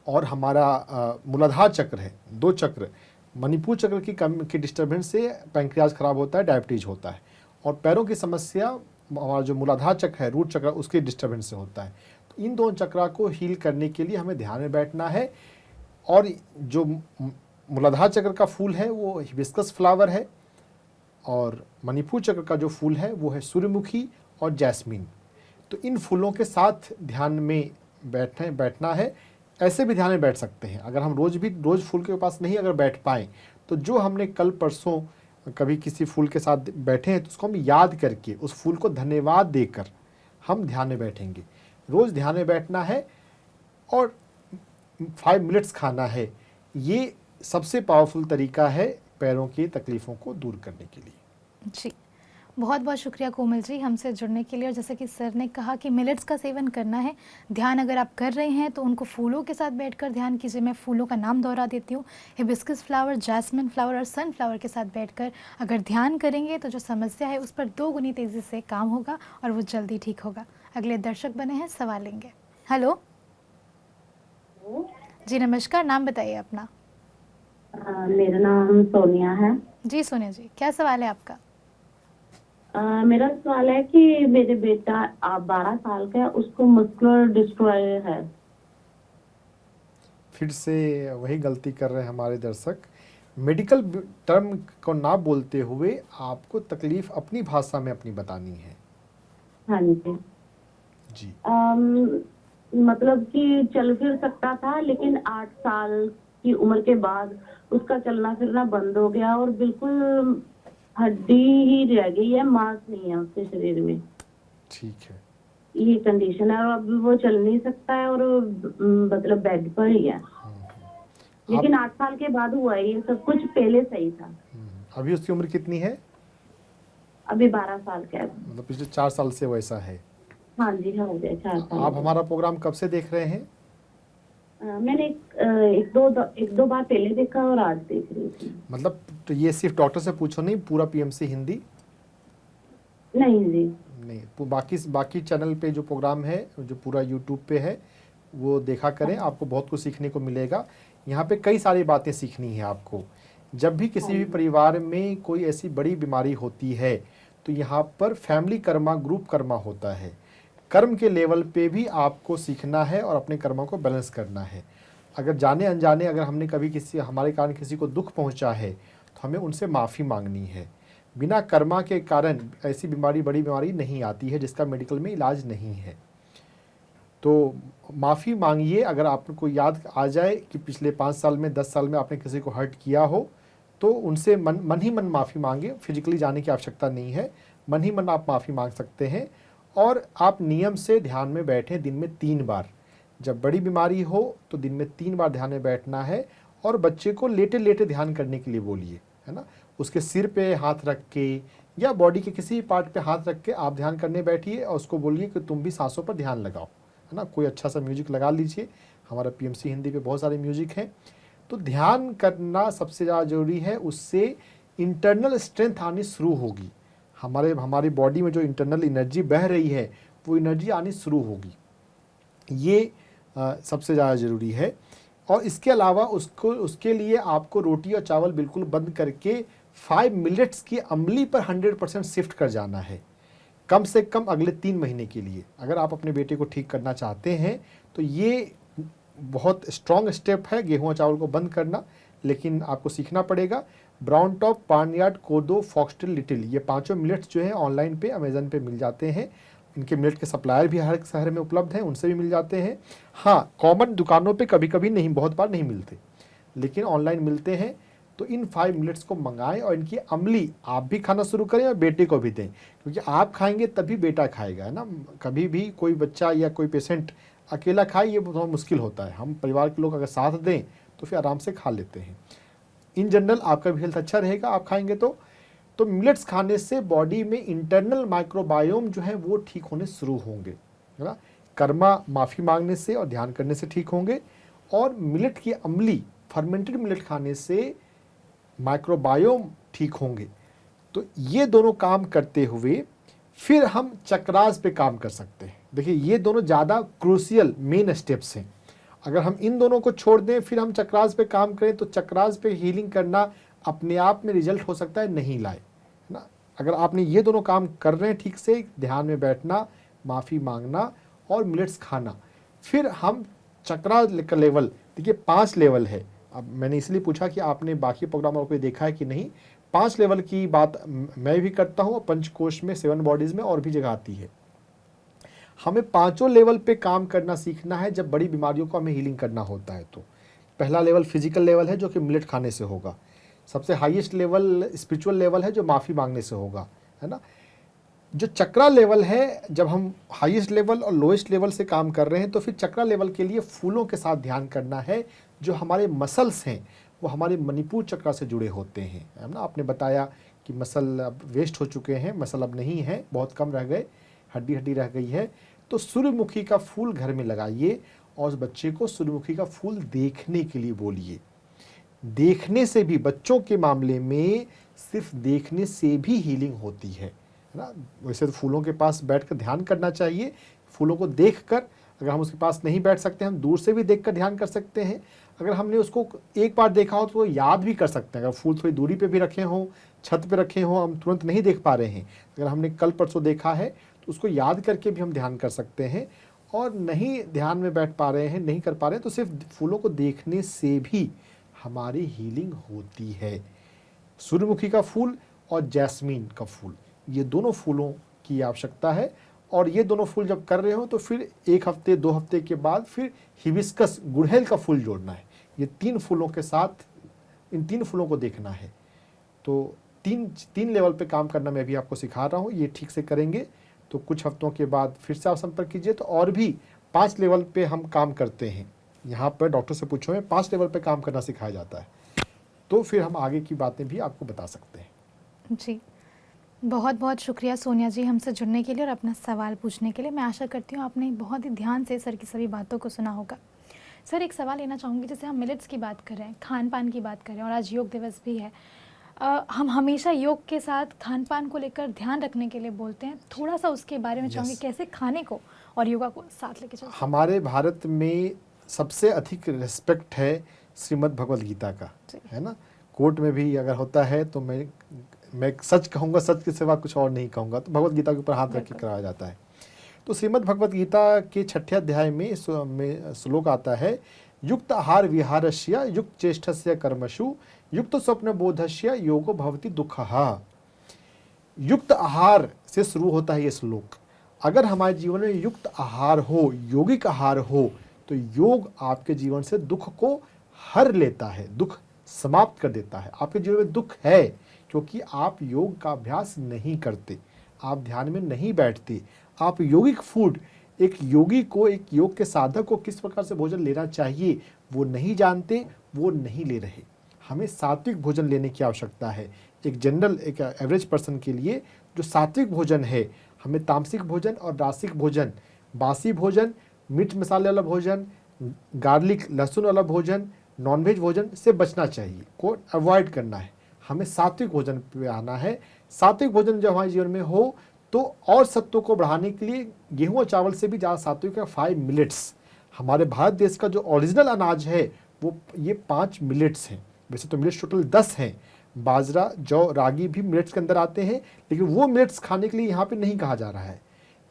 और हमारा मूलाधार चक्र है। 2 चक्र, मणिपुर चक्र की डिस्टर्बेंस से पैंक्रियाज खराब होता है, डायबिटीज होता है, और पैरों की समस्या हमारा जो मूलाधार चक्र है, रूट चक्र, उसके डिस्टर्बेंस से होता है। तो इन दोनों चक्रा को हील करने के लिए हमें ध्यान में बैठना है। और जो मूलाधार चक्र का फूल है वो हिबिस्कस फ्लावर है और मणिपुर चक्र का जो फूल है वो है सूर्यमुखी और जैस्मिन। तो इन फूलों के साथ ध्यान में बैठना है। ऐसे भी ध्यान में बैठ सकते हैं। अगर हम रोज़ फूल के पास नहीं अगर बैठ पाएँ तो जो हमने कल परसों कभी किसी फूल के साथ बैठे हैं तो उसको हम याद करके, उस फूल को धन्यवाद देकर हम ध्यान में बैठेंगे। रोज़ ध्यान में बैठना है और 5 मिनट्स खाना है। ये सबसे पावरफुल तरीका है पैरों की तकलीफ़ों को दूर करने के लिए। जी, बहुत बहुत शुक्रिया कोमल जी हमसे जुड़ने के लिए। और जैसे कि सर ने कहा कि मिलेट्स का सेवन करना है। ध्यान अगर आप कर रहे हैं तो उनको फूलों के साथ बैठकर ध्यान कीजिए। मैं फूलों का नाम दोहरा देती हूँ, हिबिस्कस फ्लावर, जैस्मिन फ्लावर और सनफ्लावर के साथ बैठकर अगर ध्यान करेंगे तो जो समस्या है उस पर 2 गुनी तेज़ी से काम होगा और वो जल्दी ठीक होगा। अगले दर्शक बने हैं, सवाल लेंगे। हेलो जी नमस्कार, नाम बताइए अपना। मेरा नाम सोनिया है। जी सोनिया जी, क्या सवाल है आपका? मेरा सवाल है कि मेरे बेटा 12 साल का है, उसको मस्कुलर डिस्ट्रॉय है। फिर से वही गलती कर रहे हैं हमारे दर्शक। मेडिकल टर्म को ना बोलते हुए आपको तकलीफ अपनी भाषा में अपनी बतानी है। हाँ जी जी। मतलब कि चल फिर सकता था, लेकिन 8 साल की उम्र के बाद उसका चलना फिरना बंद हो गया और बिल्कुल हड्डी ही रह गई है, मांस नहीं है उसके शरीर में। ठीक है। ये कंडीशन है और अब वो चल नहीं सकता है और मतलब बेड पर ही है। लेकिन 8 साल के बाद हुआ है ये सब कुछ, पहले सही था। अभी उसकी उम्र कितनी है? अभी 12 साल का है। मतलब पिछले 4 साल से वैसा है? हाँ जी, हो गया 4 साल। आप हमारा प्रोग्राम कब से देख रहे हैं? मैंने एक दो बार पहले देखा और आज देख रही थी। मतलब तो ये सिर्फ डॉक्टर से पूछो नहीं, पूरा PMC हिंदी? नहीं जी नहीं, बाकी चैनल पे जो प्रोग्राम है, जो पूरा यूट्यूब पे है, वो देखा करें। आपको बहुत कुछ सीखने को मिलेगा। यहाँ पे कई सारी बातें सीखनी है आपको। जब भी किसी भी परिवार में कोई ऐसी बड़ी बीमारी होती है तो यहाँ पर फैमिली कर्मा, ग्रुप कर्मा होता है। कर्म के लेवल पे भी आपको सीखना है और अपने कर्मों को बैलेंस करना है। अगर जाने अनजाने अगर हमने कभी हमारे कारण किसी को दुख पहुँचा है तो हमें उनसे माफ़ी मांगनी है। बिना कर्मा के कारण ऐसी बीमारी, बड़ी बीमारी नहीं आती है जिसका मेडिकल में इलाज नहीं है। तो माफ़ी मांगिए। अगर आपको याद आ जाए कि पिछले 5 साल में 10 साल में आपने किसी को हर्ट किया हो तो उनसे मन ही मन माफ़ी मांगे। फिजिकली जाने की आवश्यकता नहीं है, मन ही मन आप माफ़ी मांग सकते हैं। और आप नियम से ध्यान में बैठें दिन में 3 बार। जब बड़ी बीमारी हो तो दिन में 3 बार ध्यान में बैठना है। और बच्चे को लेटे लेटे ध्यान करने के लिए बोलिए, है ना। उसके सिर पे हाथ रख के या बॉडी के किसी पार्ट पे हाथ रख के आप ध्यान करने बैठिए और उसको बोलिए कि तुम भी सांसों पर ध्यान लगाओ, है ना। कोई अच्छा सा म्यूजिक लगा लीजिए, हमारा पीएमसी हिंदी पे बहुत सारे म्यूजिक हैं। तो ध्यान करना सबसे ज़्यादा ज़रूरी है, उससे इंटरनल स्ट्रेंथ आनी शुरू होगी। हमारी बॉडी में जो इंटरनल एनर्जी बह रही है वो एनर्जी आनी शुरू होगी। ये सबसे ज़्यादा ज़रूरी है। और इसके अलावा उसके लिए आपको रोटी और चावल बिल्कुल बंद करके 5 मिलेट्स की अमली पर 100% शिफ्ट कर जाना है, कम से कम अगले 3 महीने के लिए। अगर आप अपने बेटे को ठीक करना चाहते हैं तो ये बहुत स्ट्रॉन्ग स्टेप है, गेहूं और चावल को बंद करना। लेकिन आपको सीखना पड़ेगा। ब्राउन टॉप, बार्नयार्ड, कोदो, फॉक्सटेल, लिटिल, ये 5 मिलेट्स जो हैं ऑनलाइन पे अमेज़न पे मिल जाते हैं। इनके मिलेट के सप्लायर भी हर शहर में उपलब्ध हैं, उनसे भी मिल जाते हैं। हाँ, कॉमन दुकानों पे कभी कभी नहीं, बहुत बार नहीं मिलते, लेकिन ऑनलाइन मिलते हैं। तो इन 5 मिलेट्स को मंगाएं और इनकी अमली आप भी खाना शुरू करें और बेटे को भी दें, क्योंकि आप खाएंगे तभी बेटा खाएगा, है ना। कभी भी कोई बच्चा या कोई पेशेंट अकेला खाए ये बहुत मुश्किल होता है। हम परिवार के लोग अगर साथ दें तो फिर आराम से खा लेते हैं। इन जनरल आपका भी हेल्थ अच्छा रहेगा आप खाएंगे तो मिलेट्स खाने से बॉडी में इंटरनल माइक्रोबायोम जो है वो ठीक होने शुरू होंगे, है ना। कर्मा माफ़ी मांगने से और ध्यान करने से ठीक होंगे। और मिलेट की अमली, फर्मेंटेड मिलेट खाने से माइक्रोबायोम ठीक होंगे। तो ये दोनों काम करते हुए फिर हम चक्रास पे काम कर सकते हैं। देखिए, ये दोनों ज़्यादा क्रूशियल मेन स्टेप्स हैं। अगर हम इन दोनों को छोड़ दें फिर हम चक्रास पे काम करें तो चक्रास पे हीलिंग करना अपने आप में रिजल्ट हो सकता है नहीं लाए, है ना। अगर आपने ये दोनों काम कर रहे हैं ठीक से, ध्यान में बैठना, माफ़ी मांगना और मिलेट्स खाना, फिर हम चक्रा का लेवल, देखिए 5 लेवल है। अब मैंने इसलिए पूछा कि आपने बाकी प्रोग्रामों को देखा है कि नहीं। 5 लेवल की बात मैं भी करता हूँ और पंचकोश में 7 बॉडीज़ में और भी जगह आती है। हमें 5 लेवल पे काम करना सीखना है जब बड़ी बीमारियों को हमें हीलिंग करना होता है। तो पहला लेवल फिजिकल लेवल है जो कि मिलेट खाने से होगा। सबसे हाईएस्ट लेवल स्पिरिचुअल लेवल है जो माफ़ी मांगने से होगा, है ना। जो चक्रा लेवल है, जब हम हाईएस्ट लेवल और लोएस्ट लेवल से काम कर रहे हैं तो फिर चक्रा लेवल के लिए फूलों के साथ ध्यान करना है। जो हमारे मसल्स हैं वो हमारे मणिपुर चक्रा से जुड़े होते हैं, है ना। आपने बताया कि मसल अब वेस्ट हो चुके हैं, मसल अब नहीं है, बहुत कम रह गए, हड्डी रह गई है। तो सूर्यमुखी का फूल घर में लगाइए और उस बच्चे को सूर्यमुखी का फूल देखने के लिए बोलिए। देखने से भी, बच्चों के मामले में सिर्फ देखने से भी हीलिंग होती है ना। वैसे तो फूलों के पास बैठकर ध्यान करना चाहिए। फूलों को देखकर, अगर हम उसके पास नहीं बैठ सकते हम दूर से भी देखकर ध्यान कर सकते हैं। अगर हमने उसको एक बार देखा हो तो याद भी कर सकते हैं। अगर फूल थोड़ी दूरी पे भी रखे हों, छत पे रखे हों, हम तुरंत नहीं देख पा रहे हैं, अगर हमने कल परसों देखा है तो उसको याद करके भी हम ध्यान कर सकते हैं। और नहीं ध्यान में बैठ पा रहे हैं, नहीं कर पा रहे हैं, तो सिर्फ फूलों को देखने से भी हमारी हीलिंग होती है। सूर्यमुखी का फूल और जैस्मीन का फूल, ये दोनों फूलों की आवश्यकता है। और ये दोनों फूल जब कर रहे हो तो फिर 1 हफ्ते 2 हफ्ते के बाद फिर हिबिस्कस, गुड़हल का फूल जोड़ना है। ये 3 फूलों के साथ इन 3 फूलों को देखना है। तो 3 लेवल पे काम करना मैं भी आपको सिखा रहा हूँ। ये ठीक से करेंगे तो कुछ हफ्तों के बाद फिर से आप संपर्क कीजिए। तो और भी 5 लेवल पे हम काम करते हैं। यहाँ पर डॉक्टर से पूछो में 5 लेवल पे काम करना सिखाया जाता है। तो फिर हम आगे की बातें भी आपको बता सकते हैं। जी, बहुत बहुत शुक्रिया सोनिया जी हमसे जुड़ने के लिए और अपना सवाल पूछने के लिए। मैं आशा करती हूँ आपने बहुत ही ध्यान से सर की सभी बातों को सुना होगा। सर, एक सवाल लेना चाहूँगी, जैसे हम मिलेट्स की बात कर रहे हैं, खान पान की बात कर रहे हैं और आज योग दिवस भी है। हम हमेशा योग के साथ खान पान को लेकर ध्यान रखने के लिए बोलते हैं। थोड़ा सा उसके बारे में चाहूँगी, कैसे खाने को और योगा को साथ लेके चलते हैं। हमारे भारत में सबसे अधिक रिस्पेक्ट है श्रीमद् भगवद गीता का, है ना। कोर्ट में भी अगर होता है तो मैं सच कहूँगा, सच के सिवा कुछ और नहीं कहूँगा, तो भगवद गीता के ऊपर हाथ रख के कराया जाता है। तो श्रीमद् भगवद गीता के 6ठे अध्याय में श्लोक आता है, युक्त आहार विहारस्य युक्त चेष्टस्य कर्मसु युक्त स्वप्न बोधस्य योगो भवति दुःखः। युक्त आहार से शुरू होता है ये श्लोक अगर हमारे जीवन में युक्त आहार हो, यौगिक आहार हो, तो योग आपके जीवन से दुख को हर लेता है, दुख समाप्त कर देता है। आपके जीवन में दुख है क्योंकि आप योग का अभ्यास नहीं करते, आप ध्यान में नहीं बैठते। आप यौगिक फूड, एक योगी को, एक योग के साधक को किस प्रकार से भोजन लेना चाहिए वो नहीं जानते, वो नहीं ले रहे। हमें सात्विक भोजन लेने की आवश्यकता है। एक जनरल, एक एवरेज पर्सन के लिए जो सात्विक भोजन है, हमें तामसिक भोजन और रासिक भोजन, बासी भोजन, मिर्च मसाले वाला भोजन, गार्लिक लहसुन वाला भोजन, नॉनवेज भोजन से बचना चाहिए, को अवॉइड करना है। हमें सात्विक भोजन पे आना है। सात्विक भोजन जब हमारे जीवन में हो तो और सत्वों को बढ़ाने के लिए गेहूं और चावल से भी ज़्यादा सात्विक है 5 मिलेट्स। हमारे भारत देश का जो ओरिजिनल अनाज है वो ये 5 मिलेट्स हैं। वैसे तो मिलेट्स टोटल 10 हैं, बाजरा, जौ, रागी भी मिलेट्स के अंदर आते हैं, लेकिन वो मिलेट्स खाने के लिए यहाँ पे नहीं कहा जा रहा है।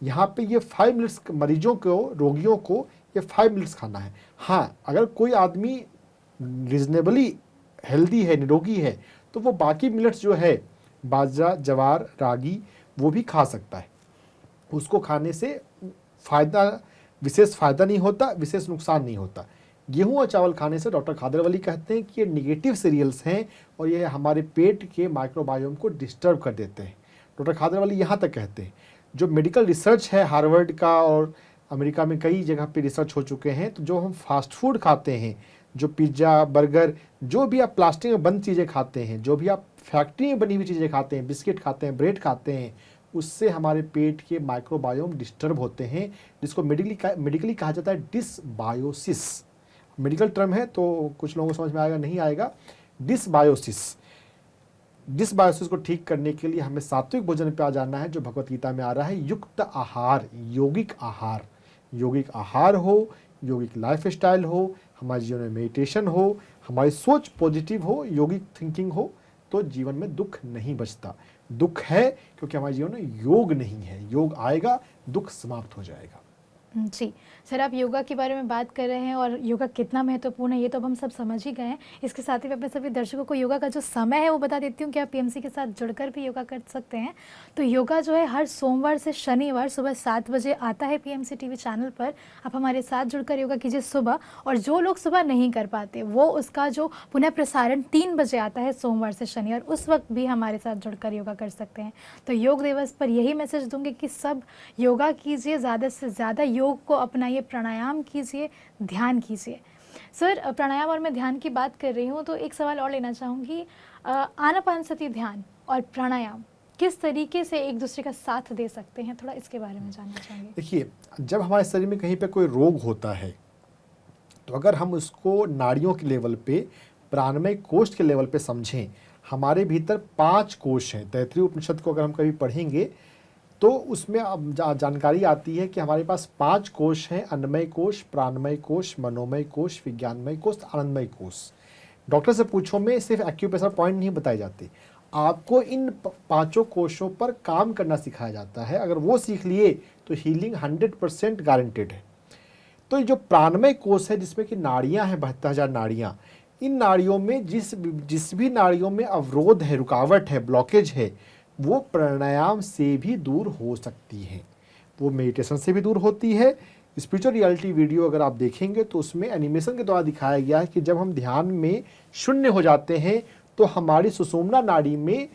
यहाँ पे ये 5 मिलेट्स मरीजों को, रोगियों को ये 5 मिलेट्स खाना है। हाँ, अगर कोई आदमी रिजनेबली हेल्दी है, निरोगी है, तो वो बाकी मिलेट्स जो है बाजरा, जवार, रागी, वो भी खा सकता है। उसको खाने से विशेष फ़ायदा नहीं होता, विशेष नुकसान नहीं होता। गेहूं और चावल खाने से डॉक्टर खादरवली कहते हैं कि ये निगेटिव सीरियल्स हैं और ये हमारे पेट के माइक्रोबायोम को डिस्टर्ब कर देते हैं। डॉक्टर खादरवली यहाँ तक कहते हैं। जो मेडिकल रिसर्च है हार्वर्ड का और अमेरिका में कई जगह पे रिसर्च हो चुके हैं, तो जो हम फास्ट फूड खाते हैं, जो पिज़्ज़ा, बर्गर, जो भी आप प्लास्टिक में बंद चीज़ें खाते हैं, जो भी आप फैक्ट्री में बनी हुई चीज़ें खाते हैं, बिस्किट खाते हैं, ब्रेड खाते हैं, उससे हमारे पेट के माइक्रोबायोम डिस्टर्ब होते हैं, जिसको मेडिकली कहा जाता है डिसबायोसिस। मेडिकल टर्म है तो कुछ लोगों को समझ में आएगा, नहीं आएगा। डिसबायोसिस को ठीक करने के लिए हमें सात्विक भोजन पे आ जाना है, जो भगवत गीता में आ रहा है। युक्त आहार, यौगिक आहार, यौगिक आहार हो, यौगिक लाइफ स्टाइल हो, हमारे जीवन में मेडिटेशन हो, हमारी सोच पॉजिटिव हो, यौगिक थिंकिंग हो, तो जीवन में दुख नहीं बचता। दुख है क्योंकि हमारे जीवन में योग नहीं है। योग आएगा, दुख समाप्त हो जाएगा। जी सर, आप योगा के बारे में बात कर रहे हैं और योगा कितना महत्वपूर्ण है ये तो अब हम सब समझ ही गए हैं। इसके साथ ही मैं अपने सभी दर्शकों को योगा का जो समय है वो बता देती हूँ कि आप पीएमसी के साथ जुड़कर भी योगा कर सकते हैं। तो योगा जो है हर सोमवार से शनिवार सुबह 7 बजे आता है पीएमसी टीवी चैनल पर। आप हमारे साथ जुड़कर योगा कीजिए सुबह, और जो लोग सुबह नहीं कर पाते वो उसका जो पुनः प्रसारण 3 बजे आता है सोमवार से शनिवार, उस वक्त भी हमारे साथ जुड़कर योगा कर सकते हैं। तो योग दिवस पर यही मैसेज दूंगी कि सब योगा कीजिए, ज़्यादा से ज़्यादा योग को अपनाइए, प्राणायाम कीजिए, ध्यान कीजिए। सर, प्राणायाम और मैं ध्यान की बात कर रही हूँ तो एक सवाल और लेना चाहूँगी। आनापानसती ध्यान और प्राणायाम किस तरीके से एक दूसरे का साथ दे सकते हैं, थोड़ा इसके बारे में जानना चाहेंगे। देखिए, जब हमारे शरीर में कहीं पे कोई रोग होता है तो अगर हम उसको नाड़ियों के लेवल पे, प्राणमय कोष के लेवल पे समझें, हमारे भीतर 5 कोष हैं। तैत्तिरीय उपनिषद को अगर हम कभी पढ़ेंगे तो उसमें अब जानकारी आती है कि हमारे पास 5 कोष हैं: अन्नमय कोष, प्राणमय कोष, मनोमय कोष, विज्ञानमय कोष, आनंदमय कोष। डॉक्टर से पूछो में सिर्फ एक्यूप्रेशर पॉइंट नहीं बताए जाते, आपको इन 5 कोषों पर काम करना सिखाया जाता है। अगर वो सीख लिए तो हीलिंग 100% गारंटेड है। तो जो प्राणमय कोष है, जिसमें कि नाड़ियाँ हैं, 72,000 नाड़ियाँ, इन नाड़ियों में जिस भी नाड़ियों में अवरोध है, रुकावट है, ब्लॉकेज है, वो प्राणायाम से भी दूर हो सकती है, वो मेडिटेशन से भी दूर होती है। स्पिरिचुअल रियलिटी वीडियो अगर आप देखेंगे तो उसमें एनिमेशन के द्वारा दिखाया गया है कि जब हम ध्यान में शून्य हो जाते हैं तो हमारी सुषुम्ना नाड़ी में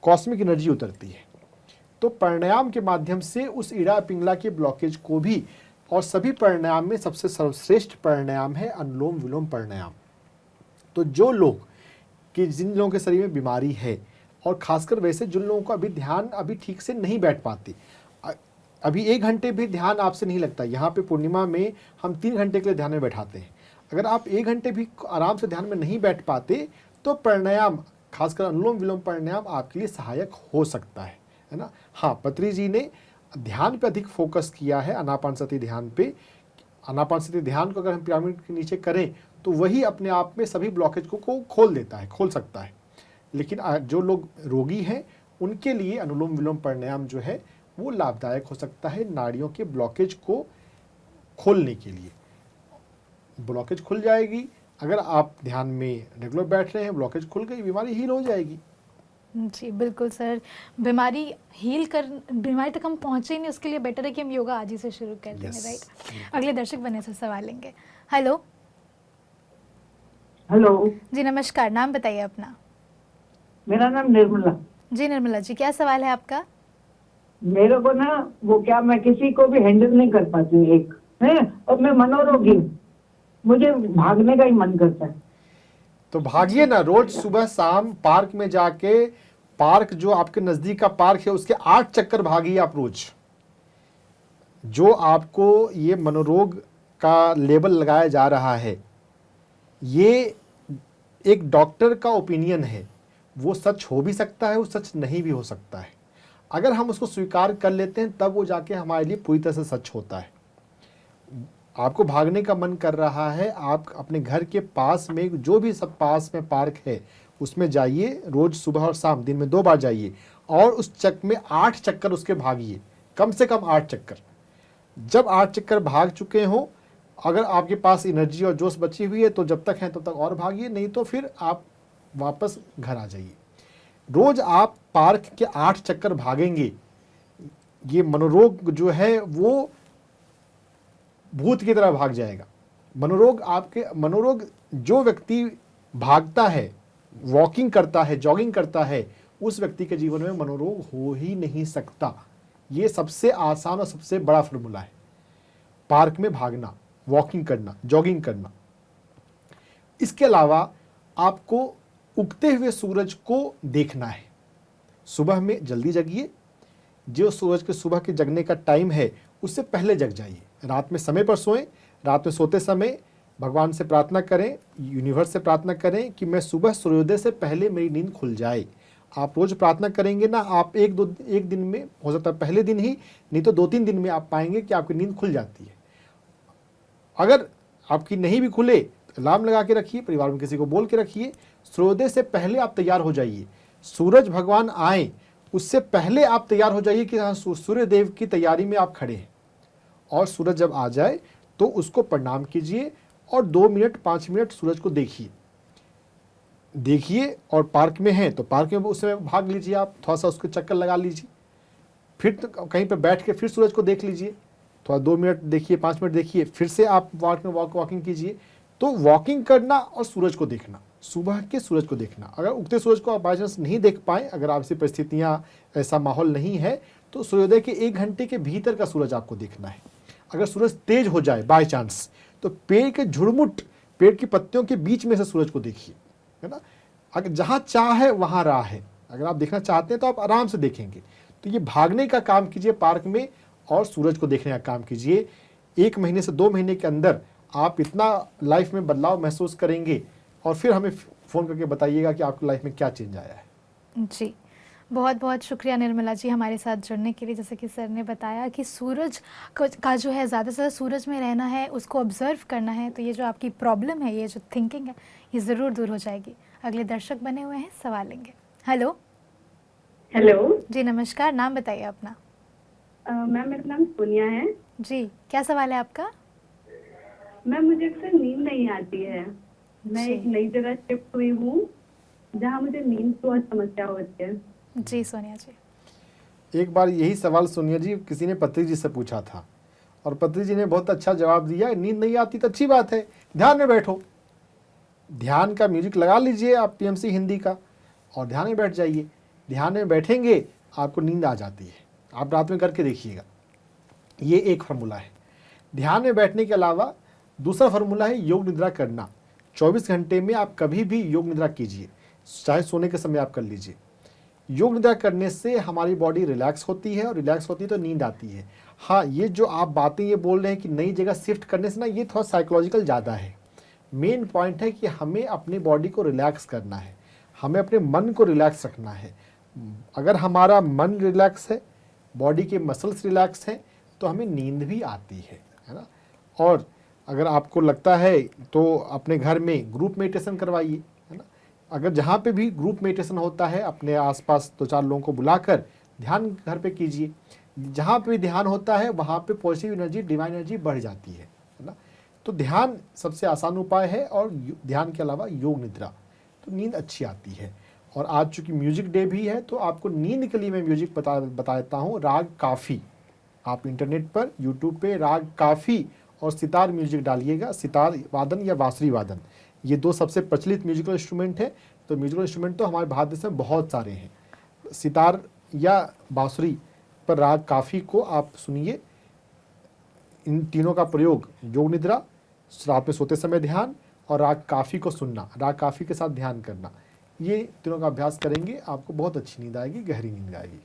कॉस्मिक एनर्जी उतरती है। तो प्राणायाम के माध्यम से उस इड़ा पिंगला के ब्लॉकेज को भी, और सभी प्राणायाम में सबसे सर्वश्रेष्ठ प्राणायाम है अनुलोम विलोम प्राणायाम। तो जो लोग कि जिन लोगों के शरीर में बीमारी है, और खासकर वैसे जिन लोगों का ध्यान अभी ठीक से नहीं बैठ पाती, अभी 1 घंटे भी ध्यान आपसे नहीं लगता, यहाँ पे पूर्णिमा में हम 3 घंटे के लिए ध्यान में बैठाते हैं। अगर आप 1 घंटे भी आराम से ध्यान में नहीं बैठ पाते तो प्राणायाम, खासकर अनुलोम विलोम प्राणायाम आपके लिए सहायक हो सकता है ना। हाँ, पत्री जी ने ध्यान पे अधिक फोकस किया है, आनापानसती ध्यान पे। आनापानसती ध्यान को अगर हम पिरामिड के नीचे करें तो वही अपने आप में सभी ब्लॉकेज को खोल देता है, खोल सकता है। लेकिन जो लोग रोगी हैं उनके लिए अनुलोम विलोम प्राणायाम जो है वो लाभदायक हो सकता है, नाड़ियों के ब्लॉकेज को खोलने के लिए। ब्लॉकेज खुल जाएगी, अगर आप ध्यान में रेगुलर बैठ रहे हैं, ब्लॉकेज खुल गई, बीमारी हील हो जाएगी। जी बिल्कुल सर, बीमारी तक हम पहुँचे ही नहीं, उसके लिए बेटर है कि हम योगा आज ही से शुरू कर देंगे, Yes. राइट। अगले दर्शक बने से सवाल लेंगे। हेलो हेलो, जी, नमस्कार, नाम बताइए अपना। मेरा नाम निर्मला। जी निर्मला जी, क्या सवाल है आपका? मेरे को ना वो क्या, मैं किसी को भी हैंडल नहीं कर पाती हूँ, एक है, और मैं मनोरोगी हूँ, मुझे भागने का ही मन करता है। तो भागिए ना, रोज सुबह शाम पार्क में जाके, पार्क जो आपके नजदीक का पार्क है उसके 8 चक्कर भागिए आप रोज। जो आपको ये मनोरोग का लेबल लगाया जा रहा है, ये एक डॉक्टर का ओपिनियन है, वो सच हो भी सकता है, वो सच नहीं भी हो सकता है। अगर हम उसको स्वीकार कर लेते हैं तब वो जाके हमारे लिए पूरी तरह से सच होता है। आपको भागने का मन कर रहा है, आप अपने घर के पास में जो भी सब पास में पार्क है उसमें जाइए, रोज सुबह और शाम, दिन में 2 बार जाइए, और उस चक में 8 चक्कर उसके भागिए, कम से कम 8 चक्कर। जब 8 चक्कर भाग चुके हो, अगर आपके पास एनर्जी और जोश बची हुई है तो जब तक है तब तक और भागिए, नहीं तो फिर आप वापस घर आ जाइए। रोज आप पार्क के 8 चक्कर भागेंगे, ये मनोरोग जो है वो भूत की तरह भाग जाएगा। मनोरोग जो व्यक्ति भागता है, वॉकिंग करता है, जॉगिंग करता है, उस व्यक्ति के जीवन में मनोरोग हो ही नहीं सकता। ये सबसे आसान और सबसे बड़ा फॉर्मूला है, पार्क में भागना, वॉकिंग करना, जॉगिंग करना। इसके अलावा आपको उगते हुए सूरज को देखना है। सुबह में जल्दी जगिए, जो सूरज के सुबह के जगने का टाइम है उससे पहले जग जाइए। रात में समय पर सोएं, रात में सोते समय भगवान से प्रार्थना करें, यूनिवर्स से प्रार्थना करें कि मैं सुबह सूर्योदय से पहले मेरी नींद खुल जाए। आप रोज प्रार्थना करेंगे ना, आप एक दिन में, हो सकता है पहले दिन ही, नहीं तो 2-3 दिन में आप पाएंगे कि आपकी नींद खुल जाती है। अगर आपकी नहीं भी खुले तो अलार्म लगा के रखिए, परिवार में किसी को बोल के रखिए, सूर्योदय से पहले आप तैयार हो जाइए। सूरज भगवान आए उससे पहले आप तैयार हो जाइए कि हाँ, सूर्यदेव की तैयारी में आप खड़े हैं। और सूरज जब आ जाए तो उसको प्रणाम कीजिए और 2 मिनट 5 मिनट सूरज को देखिए। और पार्क में हैं तो पार्क में उस समय भाग लीजिए, आप थोड़ा सा उसके चक्कर लगा लीजिए, फिर कहीं पर बैठ के फिर सूरज को देख लीजिए, थोड़ा 2 मिनट देखिए, 5 मिनट देखिए, फिर से आप वॉकिंग कीजिए। तो वॉकिंग करना और सूरज को देखना, सुबह के सूरज को देखना। अगर उगते सूरज को आप बाई चांस नहीं देख पाए, अगर आपसी परिस्थितियाँ, ऐसा माहौल नहीं है, तो सूर्योदय के 1 घंटे के भीतर का सूरज आपको देखना है। अगर सूरज तेज हो जाए बाय चांस, तो पेड़ के झुरमुट, पेड़ की पत्तियों के बीच में से सूरज को देखिए, है ना। अगर जहाँ चाह है वहाँ राह है, अगर आप देखना चाहते हैं तो आप आराम से देखेंगे। तो ये भागने का काम कीजिए पार्क में और सूरज को देखने का काम कीजिए। 1 महीने से 2 महीने के अंदर आप इतना लाइफ में बदलाव महसूस करेंगे, और फिर हमें फ़ोन करके बताइएगा कि आपकी लाइफ में क्या चेंज आया है। जी, बहुत बहुत शुक्रिया निर्मला जी हमारे साथ जुड़ने के लिए। जैसे कि सर ने बताया कि सूरज का जो है, ज़्यादा से ज़्यादा सूरज में रहना है, उसको ऑब्ज़र्व करना है, तो ये जो आपकी प्रॉब्लम है, ये जो थिंकिंग है, ये ज़रूर दूर हो जाएगी। अगले दर्शक बने हुए हैं, सवाल लेंगे। हेलो हेलो जी, नमस्कार, नाम बताइए अपना। मैम, मेरा नाम सोनिया है। जी, क्या सवाल है आपका? मैम, मुझे अक्सर नींद नहीं आती है। मैं एक नई जगह शिफ्ट हुई हूँ जहाँ मुझे नींद की बहुत समस्या होती है। जी सोनिया जी, एक बार यही सवाल सोनिया जी किसी ने पत्री जी से पूछा था, और पत्री जी ने बहुत अच्छा जवाब दिया। नींद नहीं आती तो अच्छी बात है, ध्यान में बैठो, ध्यान का म्यूजिक लगा लीजिए आप पीएमसी हिंदी का, और ध्यान में बैठ जाइए। ध्यान में बैठेंगे आपको नींद आ जाती है। आप रात में करके देखिएगा, ये एक फार्मूला है। ध्यान में बैठने के अलावा दूसरा फार्मूला है योग निद्रा करना। 24 घंटे में आप कभी भी योग निद्रा कीजिए, चाहे सोने के समय आप कर लीजिए। योग निद्रा करने से हमारी बॉडी रिलैक्स होती है, और रिलैक्स होती है तो नींद आती है। हाँ, ये जो आप बातें ये बोल रहे हैं कि नई जगह शिफ्ट करने से ना, ये थोड़ा साइकोलॉजिकल ज़्यादा है। मेन पॉइंट है कि हमें अपनी बॉडी को रिलैक्स करना है, हमें अपने मन को रिलैक्स रखना है। अगर हमारा मन रिलैक्स है, बॉडी के मसल्स रिलैक्स हैं, तो हमें नींद भी आती है ना। और अगर आपको लगता है तो अपने घर में ग्रुप मेडिटेशन करवाइए, है ना। अगर जहाँ पे भी ग्रुप मेडिटेशन होता है, अपने आसपास 2-4 लोगों को बुलाकर ध्यान घर पे कीजिए। जहाँ पे भी ध्यान होता है वहाँ पे पॉजिटिव एनर्जी, डिवाइन एनर्जी बढ़ जाती है ना। तो ध्यान सबसे आसान उपाय है, और ध्यान के अलावा योग निद्रा, तो नींद अच्छी आती है। और आज चूंकि म्यूजिक डे भी है तो आपको नींद के लिए मैं म्यूजिक बता देता हूँ। राग काफ़ी, आप इंटरनेट पर यूट्यूब पे राग काफ़ी और सितार म्यूजिक डालिएगा, सितार वादन या बांसुरी वादन, ये दो सबसे प्रचलित म्यूजिकल इंस्ट्रूमेंट है। तो म्यूजिकल इंस्ट्रूमेंट तो हमारे भारत देश में बहुत सारे हैं। सितार या बांसुरी पर राग काफ़ी को आप सुनिए। इन तीनों का प्रयोग योग निद्रा, रात में सोते समय ध्यान और राग काफ़ी को सुनना, राग काफ़ी के साथ ध्यान करना, ये तीनों का अभ्यास करेंगे, आपको बहुत अच्छी नींद आएगी, गहरी नींद आएगी।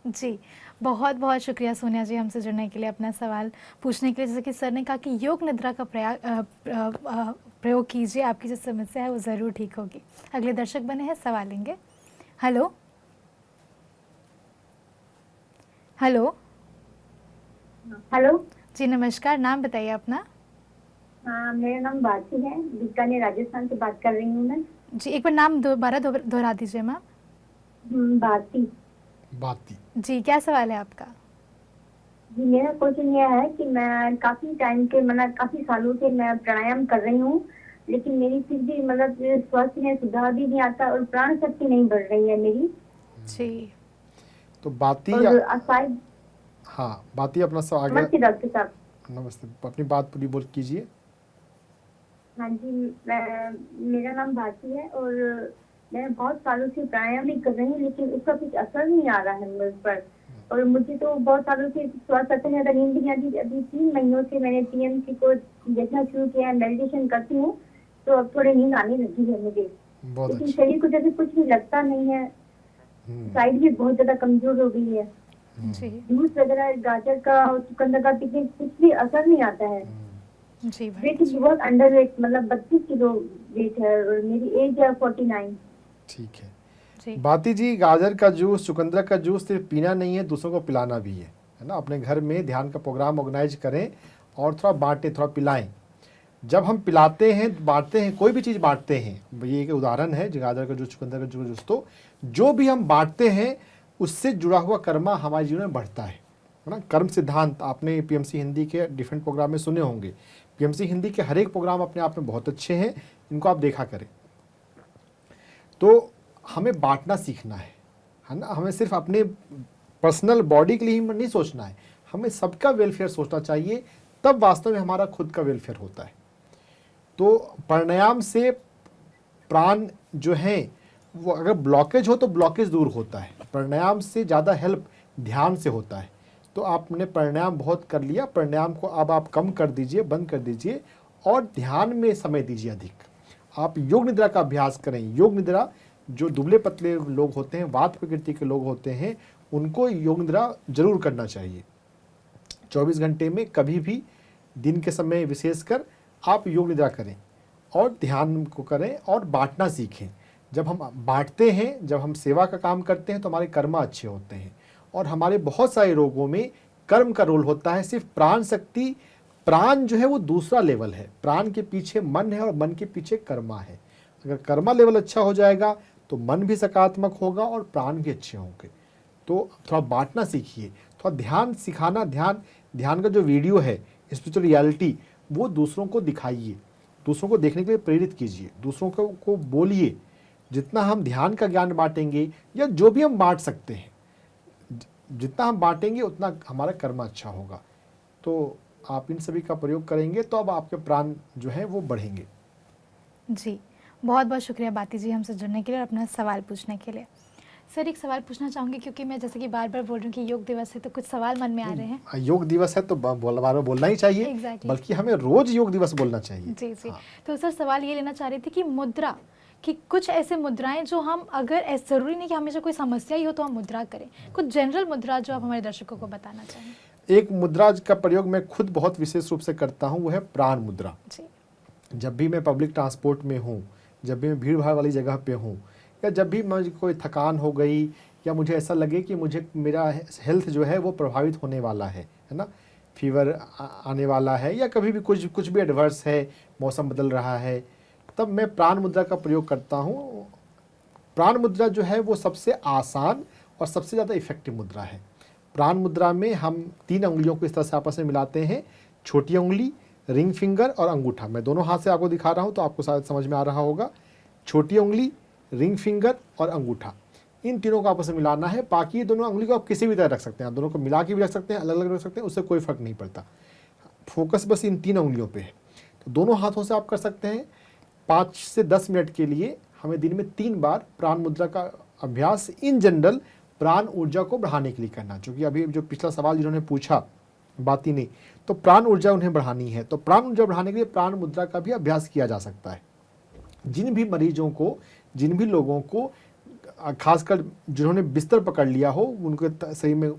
जी, बहुत बहुत शुक्रिया सोनिया जी हमसे जुड़ने के लिए, अपना सवाल पूछने के लिए। जैसे कि सर ने कहा कि योग निद्रा का प्रयोग कीजिए, आपकी जो समस्या है वो ज़रूर ठीक होगी। अगले दर्शक बने हैं, सवाल लेंगे। Hello hello hello. जी नमस्कार, नाम बताइए अपना। हाँ, मेरा नाम भारती है, बीकानेर राजस्थान से बात कर रही हूँ मैं। जी एक बार नाम दोबारा दोहरा दीजिए मैम। भारती। भारती जी, क्या सवाल है आपका? जी, मेरा क्वेश्चन यह है कि मैं काफी टाइम के मतलब काफी सालों से मैं प्राणायाम कर रही हूँ, लेकिन मेरी फिर भी मतलब स्वास्थ्य में सुधार भी नहीं आता और प्राण शक्ति नहीं बढ़ रही है मेरी। जी, तो बाती और शायद हाँ, बाती अपना सवाल आगे। नमस्ते डॉक्टर साहब। नमस्ते, अपनी बात पूरी बोल कीजिए। हाँ जी, मेरा नाम भारती है और मैं बहुत सालों से प्राणायाम भी कर रही हूँ, लेकिन उसका कुछ असर नहीं आ रहा है मुझ पर। और मुझे तो बहुत सालों से स्वास्थ्य अच्छा नहीं आता, नींद नहीं आती। अभी 3 महीनों से मैंने टीएमसी को देखना शुरू किया है, मेडिटेशन करती हूँ, तो अब थोड़ी नींद आने लगी है मुझे। बहुत लेकिन अच्छा। शरीर को जैसे कुछ भी लगता नहीं है, साइड भी बहुत ज्यादा कमजोर हो गई है। जी, जूस वगैरह गाजर का और चुकंदर का पीने कुछ भी असर नहीं आता है। जी वेट भी बहुत अंडर वेट, मतलब 32 किलो वेट है और मेरी एज है 49। ठीक है जी, बाती जी, गाजर का जूस, चुकंदर का जूस सिर्फ पीना नहीं है, दूसरों को पिलाना भी है ना। अपने घर में ध्यान का प्रोग्राम ऑर्गेनाइज करें और थोड़ा बांटें, थोड़ा पिलाएं। जब हम पिलाते हैं, बांटते हैं, कोई भी चीज़ बांटते हैं, ये एक उदाहरण है गाजर का जूस, चुकंदर का जूस, तो जो भी हम बांटते हैं उससे जुड़ा हुआ कर्मा हमारे जीवन में बढ़ता है ना। कर्म सिद्धांत आपने पीएमसी हिंदी के डिफरेंट प्रोग्राम में सुने होंगे। पीएमसी हिंदी के हर एक प्रोग्राम अपने आप में बहुत अच्छे हैं, इनको आप देखा करें। तो हमें बांटना सीखना है ना। हमें सिर्फ अपने पर्सनल बॉडी के लिए ही नहीं सोचना है, हमें सबका वेलफेयर सोचना चाहिए, तब वास्तव में हमारा खुद का वेलफेयर होता है। तो प्राणायाम से प्राण जो है वो अगर ब्लॉकेज हो तो ब्लॉकेज दूर होता है। प्राणायाम से ज़्यादा हेल्प ध्यान से होता है। तो आपने प्राणायाम बहुत कर लिया, प्राणायाम को अब आप कम कर दीजिए, बंद कर दीजिए और ध्यान में समय दीजिए अधिक। आप योग निद्रा का अभ्यास करें। योग निद्रा, जो दुबले पतले लोग होते हैं, वात प्रकृति के लोग होते हैं, उनको योग निद्रा जरूर करना चाहिए। 24 घंटे में कभी भी दिन के समय विशेषकर आप योग निद्रा करें और ध्यान को करें और बांटना सीखें। जब हम बांटते हैं, जब हम सेवा का काम करते हैं तो हमारे कर्म अच्छे होते हैं। और हमारे बहुत सारे रोगों में कर्म का रोल होता है। सिर्फ प्राण शक्ति, प्राण जो है वो दूसरा लेवल है, प्राण के पीछे मन है और मन के पीछे कर्मा है। अगर कर्मा लेवल अच्छा हो जाएगा तो मन भी सकारात्मक होगा और प्राण भी अच्छे होंगे। तो थोड़ा बांटना सीखिए, थोड़ा ध्यान सिखाना, ध्यान का जो वीडियो है, स्पिरिचुअल रियलिटी, वो दूसरों को दिखाइए, दूसरों को देखने के लिए प्रेरित कीजिए, दूसरों को बोलिए। जितना हम ध्यान का ज्ञान बांटेंगे या जो भी हम बांट सकते हैं, जितना हम बांटेंगे उतना हमारा कर्म अच्छा होगा। तो आप इन सभी का प्रयोग करेंगे तो अब आपके प्राण जो है वो बढ़ेंगे। जी, बहुत बहुत शुक्रिया बाती जी हमसे जुड़ने के लिए और अपना सवाल पूछने के लिए। सर एक सवाल पूछना चाहूँगी, क्योंकि मैं जैसे कि बार बार बोल रही हूँ कि योग दिवस है तो कुछ सवाल मन में आ रहे हैं। योग दिवस है तो बार बोलना ही चाहिए। Exactly. बल्कि हमें रोज योग दिवस बोलना चाहिए। जी जी हाँ। तो सर सवाल ये लेना चाह रही थी कि मुद्रा कि कुछ ऐसे मुद्राएं जो हम, अगर ज़रूरी नहीं कि हमेशा कोई समस्या ही हो तो हम मुद्रा करें, कुछ जनरल मुद्रा जो आप हमारे दर्शकों को बताना चाहें। एक मुद्रा का प्रयोग मैं खुद बहुत विशेष रूप से करता हूँ, वो है प्राण मुद्रा। जी, जब भी मैं पब्लिक ट्रांसपोर्ट में हूँ, जब भी मैं भीड़ भाड़ वाली जगह पे हूँ, या जब भी मुझे कोई थकान हो गई या मुझे ऐसा लगे कि मुझे मेरा हेल्थ जो है वो प्रभावित होने वाला है ना, फीवर आने वाला है या कभी भी कुछ भी एडवर्स है, मौसम बदल रहा है, तब मैं प्राण मुद्रा का प्रयोग करता हूँ। प्राण मुद्रा जो है वो सबसे आसान और सबसे ज़्यादा इफेक्टिव मुद्रा है। प्राण मुद्रा में हम 3 उंगलियों को इस तरह से आपस में मिलाते हैं, छोटी उंगली, रिंग फिंगर और अंगूठा। मैं दोनों हाथ से आपको दिखा रहा हूँ तो आपको शायद समझ में आ रहा होगा। छोटी उंगली, रिंग फिंगर और अंगूठा, इन तीनों को आपस में मिलाना है। बाकी ये दोनों उंगली को आप किसी भी तरह रख सकते हैं, आप दोनों को मिला के भी रख सकते हैं, अलग अलग रख सकते हैं, उससे कोई फर्क नहीं पड़ता। फोकस बस इन 3 उंगलियों पे है। तो दोनों हाथों से आप कर सकते हैं। 5 से 10 मिनट के लिए हमें दिन में 3 बार प्राण मुद्रा का अभ्यास इन जनरल प्राण ऊर्जा को बढ़ाने के लिए करना। क्योंकि अभी जो पिछला सवाल जिन्होंने पूछा बात ही नहीं, तो प्राण ऊर्जा उन्हें बढ़ानी है, तो प्राण ऊर्जा बढ़ाने के लिए प्राण मुद्रा का भी अभ्यास किया जा सकता है। जिन भी मरीजों को, जिन भी लोगों को, खासकर जिन्होंने बिस्तर पकड़ लिया हो, उनके शरीर में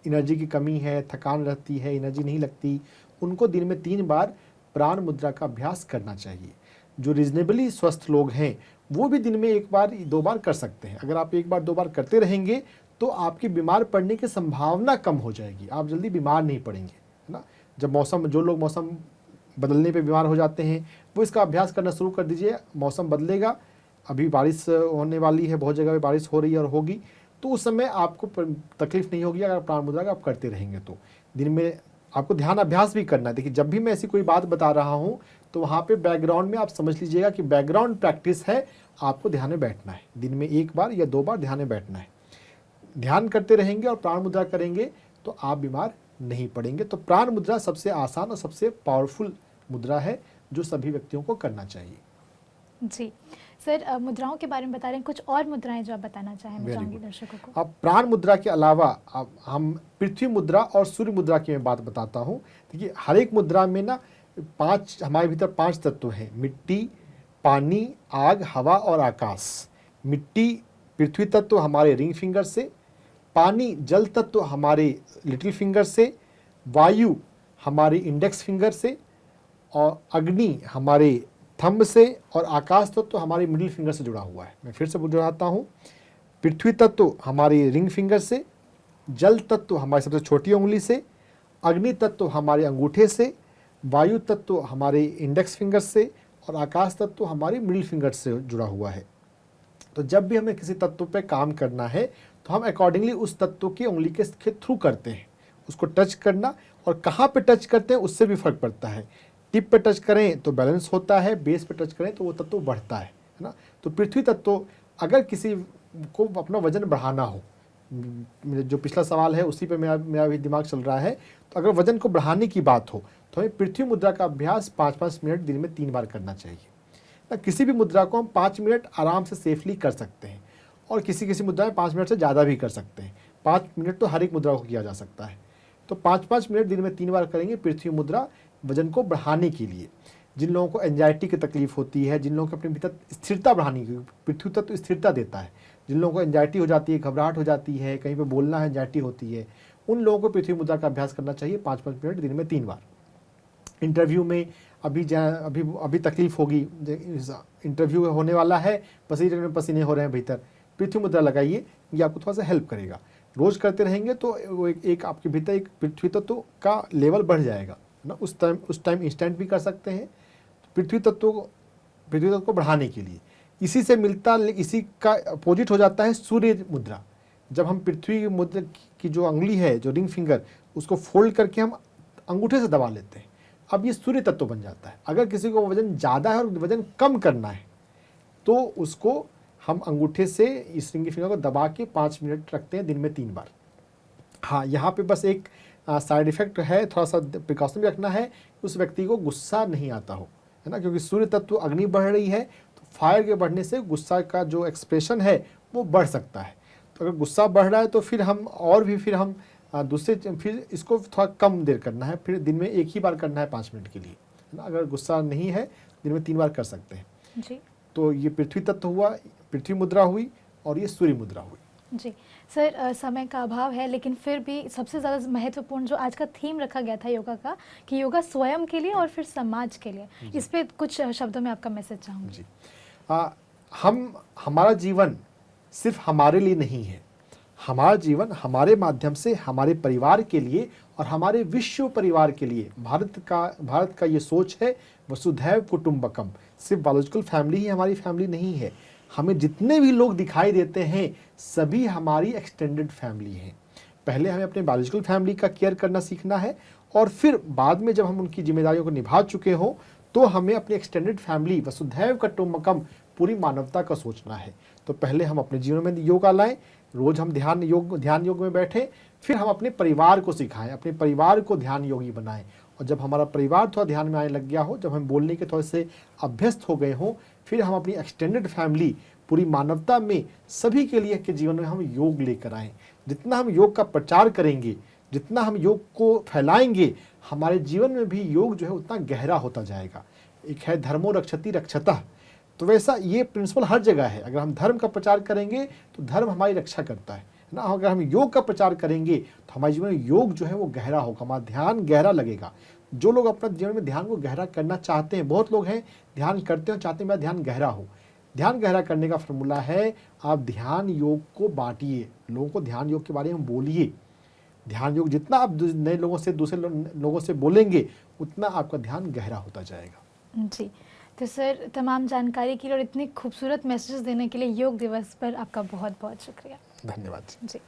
एनर्जी की कमी है, थकान रहती है, एनर्जी नहीं लगती, उनको दिन में 3 बार प्राण मुद्रा का अभ्यास करना चाहिए। जो रीजनेबली स्वस्थ लोग हैं वो भी दिन में 1 बार 2 बार कर सकते हैं। अगर आप 1 बार 2 बार करते रहेंगे तो आपकी बीमार पड़ने की संभावना कम हो जाएगी, आप जल्दी बीमार नहीं पड़ेंगे, है ना। जब मौसम, जो लोग मौसम बदलने पे बीमार हो जाते हैं वो इसका अभ्यास करना शुरू कर दीजिए। मौसम बदलेगा, अभी बारिश होने वाली है, बहुत जगह पे बारिश हो रही है और होगी, तो उस समय आपको तकलीफ नहीं होगी अगर प्राण मुद्रा का आप करते रहेंगे तो। दिन में आपको ध्यान अभ्यास भी करना है। देखिए, जब भी मैं ऐसी कोई बात बता रहा हूँ तो वहाँ पे बैकग्राउंड में आप समझ लीजिएगा कि बैकग्राउंड प्रैक्टिस है, आपको ध्यान में बैठना है। दिन में 1 बार या 2 बार ध्यान में बैठना है। ध्यान करते रहेंगे और प्राण मुद्रा करेंगे तो आप बीमार नहीं पड़ेंगे। तो प्राण मुद्रा सबसे आसान और सबसे पावरफुल मुद्रा है जो सभी व्यक्तियों को करना चाहिए। जी सर, मुद्राओं के बारे में बता रहे हैं, कुछ और मुद्राएं जो आप बताना चाहें मैं चाहूँगी दर्शकों को। अब प्राण मुद्रा के अलावा अब हम पृथ्वी मुद्रा और सूर्य मुद्रा की मैं बात बताता हूँ। देखिए, हर एक मुद्रा में ना 5, हमारे भीतर 5 तत्व हैं, मिट्टी, पानी, आग, हवा और आकाश। मिट्टी पृथ्वी तत्व हमारे रिंग फिंगर से, पानी जल तत्व हमारे लिटिल फिंगर से, वायु हमारे इंडेक्स फिंगर से, और अग्नि हमारे थंब से, और आकाश तत्व हमारे मिडिल फिंगर से जुड़ा हुआ है। मैं फिर से दोहराता हूँ, पृथ्वी तत्व हमारी रिंग फिंगर से, जल तत्व हमारी सबसे छोटी उंगली से, अग्नि तत्व हमारे अंगूठे से, वायु तत्व हमारे इंडेक्स फिंगर से, और आकाश तत्व हमारे मिडिल फिंगर से जुड़ा हुआ है। तो जब भी हमें किसी तत्व पे काम करना है तो हम अकॉर्डिंगली उस तत्व की उंगली के थ्रू करते हैं। उसको टच करना, और कहाँ पे टच करते हैं उससे भी फर्क पड़ता है। टिप पे टच करें तो बैलेंस होता है, बेस पे टच करें तो वो तत्व बढ़ता है ना। तो पृथ्वी तत्व, अगर किसी को अपना वजन बढ़ाना हो, जो पिछला सवाल है उसी पे मेरा भी दिमाग चल रहा है, तो अगर वजन को बढ़ाने की बात हो तो हमें पृथ्वी मुद्रा का अभ्यास 5-5 मिनट दिन में 3 बार करना चाहिए ना। किसी भी मुद्रा को हम 5 मिनट आराम से सेफली कर सकते हैं, और किसी किसी मुद्रा में 5 मिनट से ज़्यादा भी कर सकते हैं। 5 मिनट तो हर एक मुद्रा को किया जा सकता है। तो 5-5 मिनट दिन में 3 बार करेंगे पृथ्वी मुद्रा, वजन को बढ़ाने के लिए। जिन लोगों को एंजाइटी की तकलीफ होती है, जिन लोगों को अपने भीतर स्थिरता बढ़ाने की, पृथ्वी तत्व तो स्थिरता देता है, जिन लोगों को एंजाइटी हो जाती है, घबराहट हो जाती है, कहीं पे बोलना है एंजाइटी होती है, उन लोगों को पृथ्वी मुद्रा का अभ्यास करना चाहिए 5-5 मिनट दिन में 3 बार। इंटरव्यू में अभी तकलीफ होगी, इंटरव्यू होने वाला है, पसीने में पसीने हो रहे हैं भीतर, पृथ्वी मुद्रा लगाइए, ये आपको थोड़ा सा हेल्प करेगा। रोज़ करते रहेंगे तो वो एक आपके भीतर एक पृथ्वी तत्व का लेवल बढ़ जाएगा ना। उस टाइम इंस्टेंट भी कर सकते हैं पृथ्वी तत्व को बढ़ाने के लिए। इसी से मिलता, इसी का अपोजिट हो जाता है सूर्य मुद्रा। जब हम पृथ्वी मुद्रा की जो उंगली है, जो रिंग फिंगर, उसको फोल्ड करके हम अंगूठे से दबा लेते हैं, अब ये सूर्य तत्व बन जाता है। अगर किसी को वजन ज़्यादा है और वजन कम करना है तो उसको हम अंगूठे से इस रिंग फिंगर को दबा के 5 मिनट रखते हैं दिन में 3 बार। हाँ, यहाँ पे बस एक साइड इफेक्ट है, थोड़ा सा प्रिकॉशन भी रखना है, उस व्यक्ति को गुस्सा नहीं आता हो, है ना। क्योंकि सूर्य तत्व अग्नि बढ़ रही है, तो फायर के बढ़ने से गुस्सा का जो एक्सप्रेशन है वो बढ़ सकता है। तो अगर गुस्सा बढ़ रहा है तो फिर हम फिर इसको थोड़ा कम देर करना है, फिर दिन में 1 ही बार करना है 5 मिनट के लिए, है ना। अगर गुस्सा नहीं है दिन में 3 बार कर सकते हैं जी। तो ये पृथ्वी तत्व हुआ, पृथ्वी मुद्रा हुई, और ये सूर्य मुद्रा हुई। जी सर, समय का अभाव है, लेकिन फिर भी सबसे ज़्यादा महत्वपूर्ण जो आज का थीम रखा गया था योगा का, कि योगा स्वयं के लिए और फिर समाज के लिए, इस पे कुछ शब्दों में आपका मैसेज चाहूँगी जी। हमारा जीवन सिर्फ हमारे लिए नहीं है, हमारा जीवन हमारे माध्यम से हमारे परिवार के लिए और हमारे विश्व परिवार के लिए। भारत का ये सोच है वसुधैव कुटुंबकम। सिर्फ बायोलॉजिकल फैमिली ही हमारी फैमिली नहीं है, हमें जितने भी लोग दिखाई देते हैं सभी हमारी एक्सटेंडेड फैमिली हैं। पहले हमें अपने बायोलॉजिकल फैमिली का केयर करना सीखना है, और फिर बाद में जब हम उनकी जिम्मेदारियों को निभा चुके हों तो हमें अपनी एक्सटेंडेड फैमिली वसुधैव कुटुंबकम पूरी मानवता का सोचना है। तो पहले हम अपने जीवन में योगा लाएं, रोज हम ध्यान योग में बैठें, फिर हम अपने परिवार को सिखाएं, अपने परिवार को ध्यान योगी बनाएं। और जब हमारा परिवार थोड़ा ध्यान में आने लग गया हो, जब हम बोलने के थोड़े से अभ्यस्त हो गए हों, फिर हम अपनी एक्सटेंडेड फैमिली, पूरी मानवता में सभी के लिए के जीवन में हम योग लेकर आएँ। जितना हम योग का प्रचार करेंगे, जितना हम योग को फैलाएंगे, हमारे जीवन में भी योग जो है उतना गहरा होता जाएगा। एक है धर्मो रक्षति रक्षतः, तो वैसा ये प्रिंसिपल हर जगह है। अगर हम धर्म का प्रचार करेंगे तो धर्म हमारी रक्षा करता है ना। अगर हम योग का प्रचार करेंगे तो हमारे जीवन में योग जो है वो गहरा होगा, हमारा ध्यान गहरा लगेगा। जो लोग अपना जीवन में ध्यान को गहरा करना चाहते हैं, बहुत लोग हैं ध्यान करते हैं, चाहते हैं मेरा ध्यान गहरा हो। ध्यान गहरा करने का फॉर्मूला है, आप ध्यान योग को बांटिए, लोगों को ध्यान योग के बारे में बोलिए। ध्यान योग जितना आप नए लोगों से, दूसरे लोगों से बोलेंगे, उतना आपका ध्यान गहरा होता जाएगा। जी, तो सर तमाम जानकारी के लिए और इतने खूबसूरत मैसेजेस देने के लिए योग दिवस पर आपका बहुत बहुत शुक्रिया। धन्यवाद जी।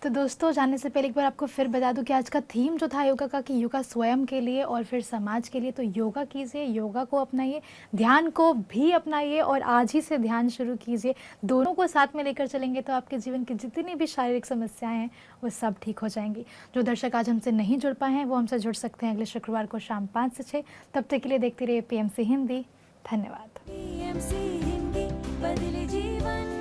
तो दोस्तों, जाने से पहले एक बार आपको फिर बता दूं कि आज का थीम जो था योगा का, कि योगा स्वयं के लिए और फिर समाज के लिए। तो योगा कीजिए, योगा को अपनाइए, ध्यान को भी अपनाइए और आज ही से ध्यान शुरू कीजिए। दोनों को साथ में लेकर चलेंगे तो आपके जीवन की जितनी भी शारीरिक समस्याएं हैं वो सब ठीक हो जाएंगी। जो दर्शक आज हमसे नहीं जुड़ पाए हैं वो हमसे जुड़ सकते हैं अगले शुक्रवार को शाम 5 से 6। तब तक के लिए देखते रहिए PMC हिंदी। धन्यवाद। PMC हिंदी, बदले जीवन।